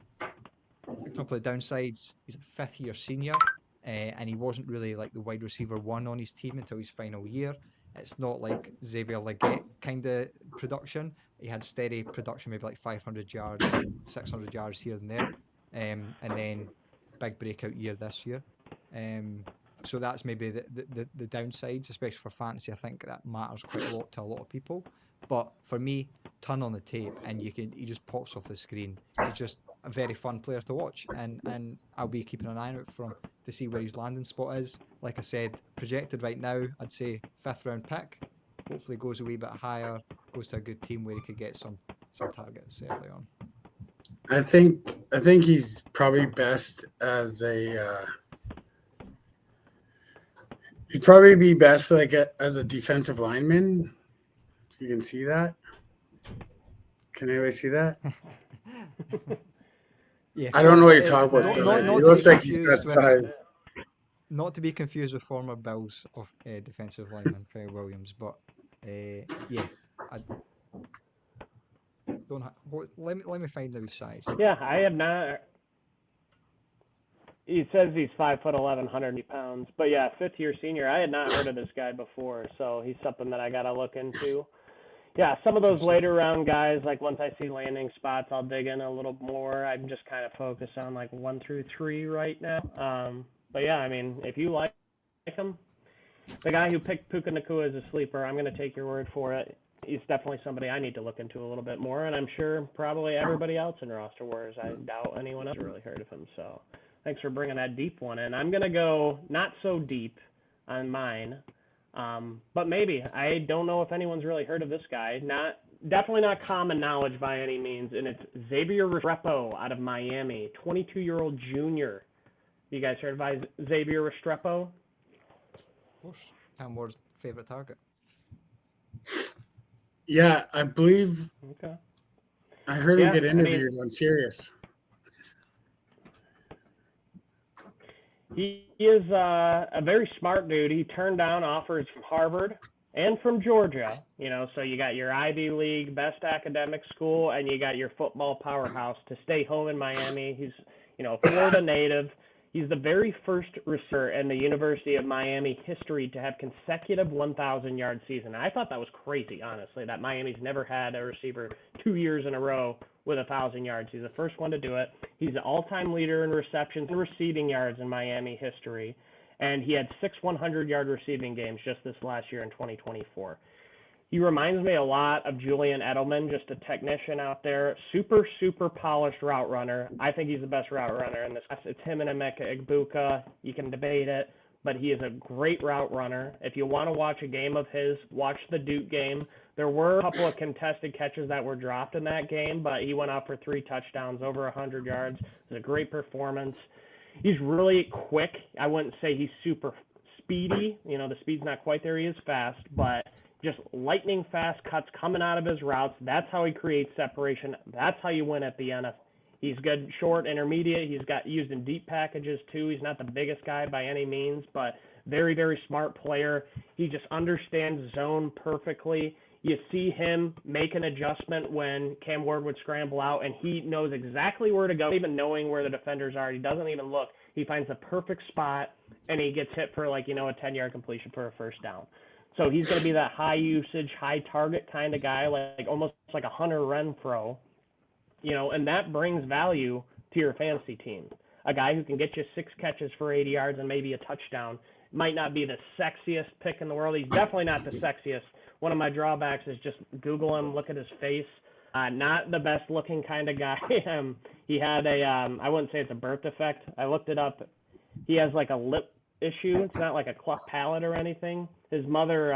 Speaker 2: couple of downsides: he's a fifth-year senior, and he wasn't really like the wide receiver one on his team until his final year. It's not like Xavier Legette kind of production. He had steady production, maybe like 500 yards, 600 yards here and there, and then big breakout year this year. So that's maybe the downsides, especially for fantasy. I think that matters quite a lot to a lot of people. But for me, turn on the tape and he just pops off the screen. He's just a very fun player to watch, and I'll be keeping an eye out for him to see where his landing spot is. Like I said, projected right now, I'd say 5th round pick. Hopefully goes a wee bit higher, goes to a good team where he could get some targets early on.
Speaker 3: I think he's probably best as a. He'd probably be best like as a defensive lineman. You can see that. Can anybody see that?
Speaker 2: Yeah.
Speaker 3: I don't know what you're talking about. Size. He looks like he's got size.
Speaker 2: Not to be confused with former Bills of defensive lineman Trey Williams, but yeah, I don't. Let me find out his size.
Speaker 1: Yeah, I have not. He says he's 5'11", 180 pounds, but yeah, 5th-year senior. I had not heard of this guy before, so he's something that I gotta look into. Yeah, some of those later round guys, like once I see landing spots, I'll dig in a little more. I'm just kind of focused on like 1 through 3 right now. But yeah, I mean, if you like him, the guy who picked Puka Nacua as a sleeper, I'm going to take your word for it. He's definitely somebody I need to look into a little bit more, and I'm sure probably everybody else in Roster Wars. I doubt anyone else has really heard of him, so thanks for bringing that deep one in. I'm going to go not so deep on mine, but maybe. I don't know if anyone's really heard of this guy. Definitely not common knowledge by any means, and it's Xavier Restrepo out of Miami, 22-year-old junior. You guys heard of Xavier Restrepo?
Speaker 2: Of course. Cam Ward's favorite target.
Speaker 3: Yeah, I believe.
Speaker 1: Okay.
Speaker 3: I heard him get interviewed on Sirius.
Speaker 1: He is a very smart dude. He turned down offers from Harvard and from Georgia. So you got your Ivy League best academic school, and you got your football powerhouse to stay home in Miami. He's, a Florida native. He's the very first receiver in the University of Miami history to have consecutive 1,000-yard season. I thought that was crazy, honestly, that Miami's never had a receiver 2 years in a row with 1,000 yards. He's the first one to do it. He's the all-time leader in receptions and receiving yards in Miami history, and he had 6 100-yard receiving games just this last year in 2024. He reminds me a lot of Julian Edelman, just a technician out there, super, super polished route runner. I think he's the best route runner in this class. It's him and Emeka Egbuka. You can debate it, but he is a great route runner. If you want to watch a game of his, watch the Duke game. There were a couple of contested catches that were dropped in that game, but he went out for 3 touchdowns, over 100 yards. It was a great performance. He's really quick. I wouldn't say he's super speedy. The speed's not quite there. He is fast, but just lightning fast cuts coming out of his routes. That's how he creates separation. That's how you win at the NFL. He's good short, intermediate. He's got used in deep packages too. He's not the biggest guy by any means, but very, very smart player. He just understands zone perfectly. You see him make an adjustment when Cam Ward would scramble out, and he knows exactly where to go, even knowing where the defenders are. He doesn't even look. He finds the perfect spot, and he gets hit for like, a 10-yard completion for a first down. So he's going to be that high usage, high target kind of guy, like almost like a Hunter Renfrow, and that brings value to your fantasy team. A guy who can get you 6 catches for 80 yards and maybe a touchdown. Might not be the sexiest pick in the world. He's definitely not the sexiest. One of my drawbacks is just Google him, look at his face. Not the best looking kind of guy. He had I wouldn't say it's a birth defect. I looked it up. He has like a lip issue. It's not like a cleft palate or anything. His mother,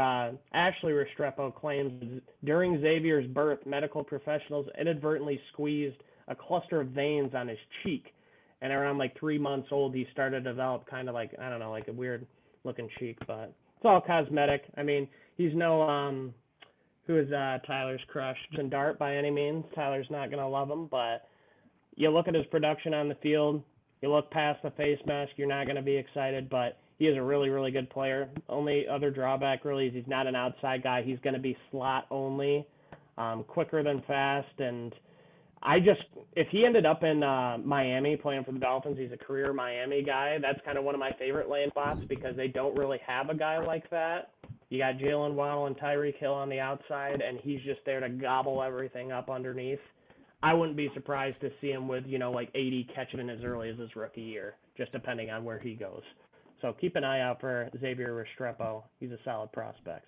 Speaker 1: Ashley Restrepo, claims during Xavier's birth, medical professionals inadvertently squeezed a cluster of veins on his cheek. And around like 3 months old, he started to develop kind of like, I don't know, like a weird looking cheek, but it's all cosmetic. I mean, he's no, who is Tyler's crush? And Dart by any means. Tyler's not going to love him, but you look at his production on the field, you look past the face mask, you're not going to be excited, but he is a really, really good player. Only other drawback really is he's not an outside guy. He's going to be slot only, quicker than fast, and if he ended up in Miami playing for the Dolphins, he's a career Miami guy. That's kind of one of my favorite land spots because they don't really have a guy like that. You got Jalen Waddle and Tyreek Hill on the outside, and he's just there to gobble everything up underneath. I wouldn't be surprised to see him with, like 80 catches in as early as his rookie year, just depending on where he goes. So keep an eye out for Xavier Restrepo. He's a solid prospect.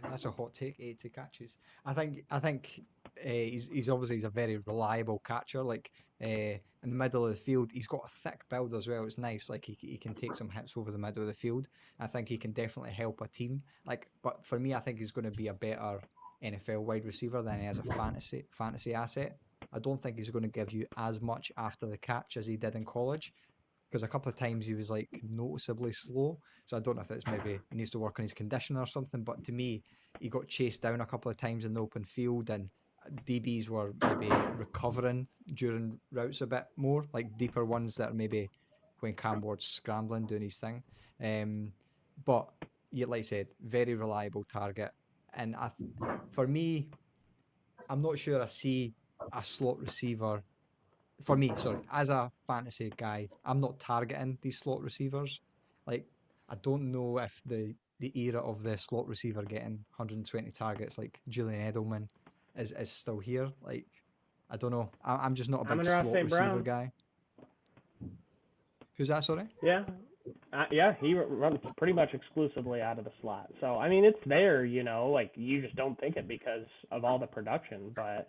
Speaker 2: That's a hot take, 80 catches. I think he's obviously a very reliable catcher. Like in the middle of the field, he's got a thick build as well. It's nice. Like he can take some hits over the middle of the field. I think he can definitely help a team. But for me, I think he's going to be a better NFL wide receiver than he is a fantasy asset. I don't think he's going to give you as much after the catch as he did in college. Because a couple of times he was like noticeably slow. So I don't know if it's maybe he needs to work on his condition or something. But to me, he got chased down a couple of times in the open field and DBs were maybe recovering during routes a bit more, like deeper ones that are maybe when Cam Ward's scrambling, doing his thing. But yeah, like I said, very reliable target. And for me, I'm not sure I see a slot receiver. For me, sorry, as a fantasy guy, I'm not targeting these slot receivers. Like, I don't know if the era of the slot receiver getting 120 targets like Julian Edelman is still here. Like, I don't know. I'm just not a big slot receiver guy. Who's that, sorry?
Speaker 1: Yeah. He runs pretty much exclusively out of the slot. So, I mean, it's there, like you just don't think it because of all the production, but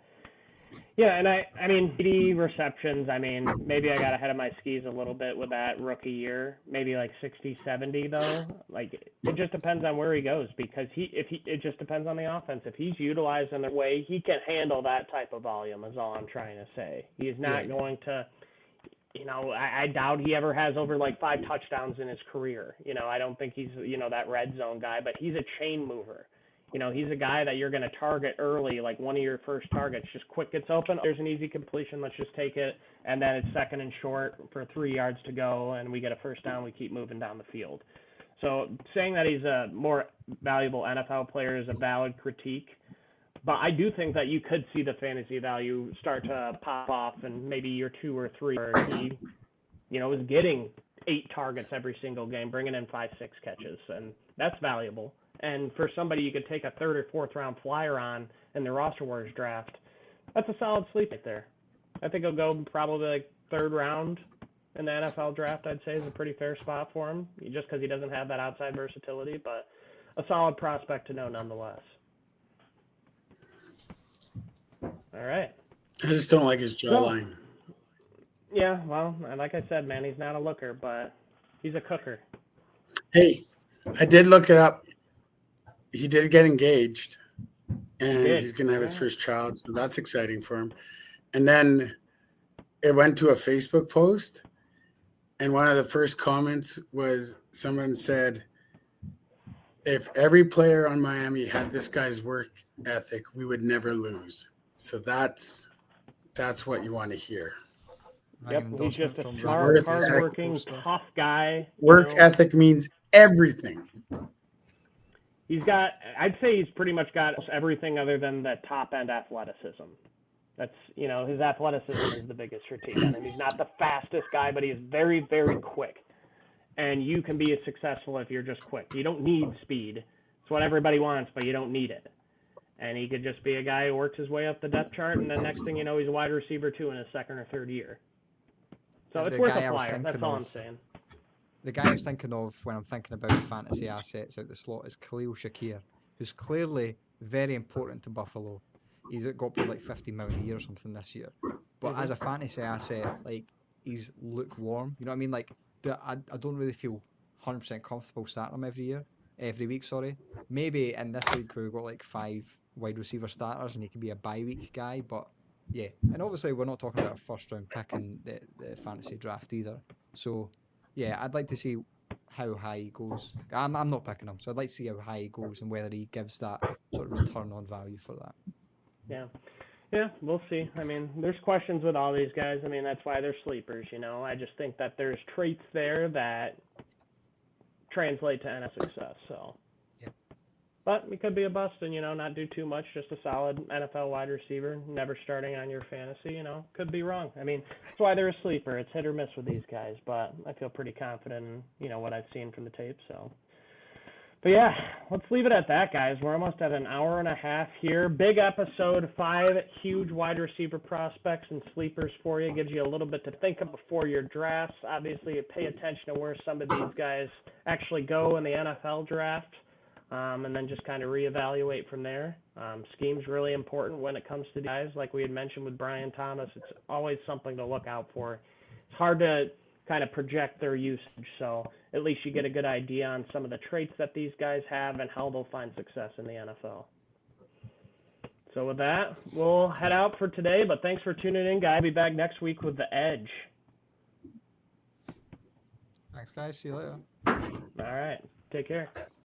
Speaker 1: yeah, and I mean, 80 receptions, I mean, maybe I got ahead of my skis a little bit with that rookie year, maybe like 60, 70 though. Like, it just depends on where he goes because it just depends on the offense. If he's utilized in the way, he can handle that type of volume is all I'm trying to say. He's not going to, I doubt he ever has over like 5 touchdowns in his career. I don't think he's, that red zone guy, but he's a chain mover. He's a guy that you're going to target early, like one of your first targets. Just quick gets open. There's an easy completion. Let's just take it. And then it's second and short for 3 yards to go, and we get a first down. We keep moving down the field. So saying that he's a more valuable NFL player is a valid critique. But I do think that you could see the fantasy value start to pop off in maybe year 2 or 3 where he, is getting 8 targets every single game, bringing in 5, 6 catches. And that's valuable. And for somebody you could take a 3rd or 4th round flyer on in the Roster Wars draft, that's a solid sleep right there. I think he'll go probably like 3rd round in the NFL draft, I'd say is a pretty fair spot for him, just because he doesn't have that outside versatility, but a solid prospect to know nonetheless. All right.
Speaker 3: I just don't like his jawline.
Speaker 1: Yeah, well, like I said, man, he's not a looker, but he's a cooker.
Speaker 3: Hey, I did look it up. He did get engaged, and he's going to have his first child, so that's exciting for him. And then it went to a Facebook post, and one of the first comments was someone said, if every player on Miami had this guy's work ethic, we would never lose. So that's what you want to hear.
Speaker 1: Yep, he's just a smart, hardworking, tough guy.
Speaker 3: Work ethic means everything.
Speaker 1: I'd say he's pretty much got everything other than the top-end athleticism. That's, his athleticism is the biggest critique on him. He's not the fastest guy, but he's very, very quick. and you can be as successful if you're just quick. You don't need speed. It's what everybody wants, but you don't need it. And he could just be a guy who works his way up the depth chart, and the next thing you know, he's a wide receiver 2 in his second or third year. So it's worth a flyer. That's all I'm saying.
Speaker 4: The guy I was thinking of when I'm thinking about fantasy assets out the slot is Khalil Shakir, who's clearly very important to Buffalo. He's got paid like $50 million a year or something this year. But as a fantasy asset, like, he's lukewarm. You know what I mean? Like, I don't really feel 100% comfortable starting him every week. Maybe in this league where we've got like 5 wide receiver starters and he can be a bye week guy, but yeah. And obviously we're not talking about a first round pick in the fantasy draft either. So yeah, I'd like to see how high he goes. I'm not picking him, so I'd like to see how high he goes and whether he gives that sort of return on value for that.
Speaker 1: Yeah, we'll see. I mean, there's questions with all these guys. I mean, that's why they're sleepers, you know. I just think that there's traits there that translate to NFL success. So,
Speaker 4: yeah.
Speaker 1: But he could be a bust and, you know, not do too much, just a solid NFL wide receiver, never starting on your fantasy, you know. Could be wrong. I mean, that's why they're a sleeper. It's hit or miss with these guys, but I feel pretty confident in, you know, what I've seen from the tape, so. But yeah, let's leave it at that, guys. We're almost at an hour and a half here. Big episode, 5 huge wide receiver prospects and sleepers for you. Gives you a little bit to think of before your drafts. Obviously, pay attention to where some of these guys actually go in the NFL draft, and then just kind of reevaluate from there. Scheme's really important when it comes to guys. Like we had mentioned with Brian Thomas, it's always something to look out for. It's hard to kind of project their usage, so at least you get a good idea on some of the traits that these guys have and how they'll find success in the NFL. So with that, we'll head out for today, but thanks for tuning in, guys. I'll be back next week with The Edge.
Speaker 4: Thanks, guys. See you later.
Speaker 1: All right. Take care.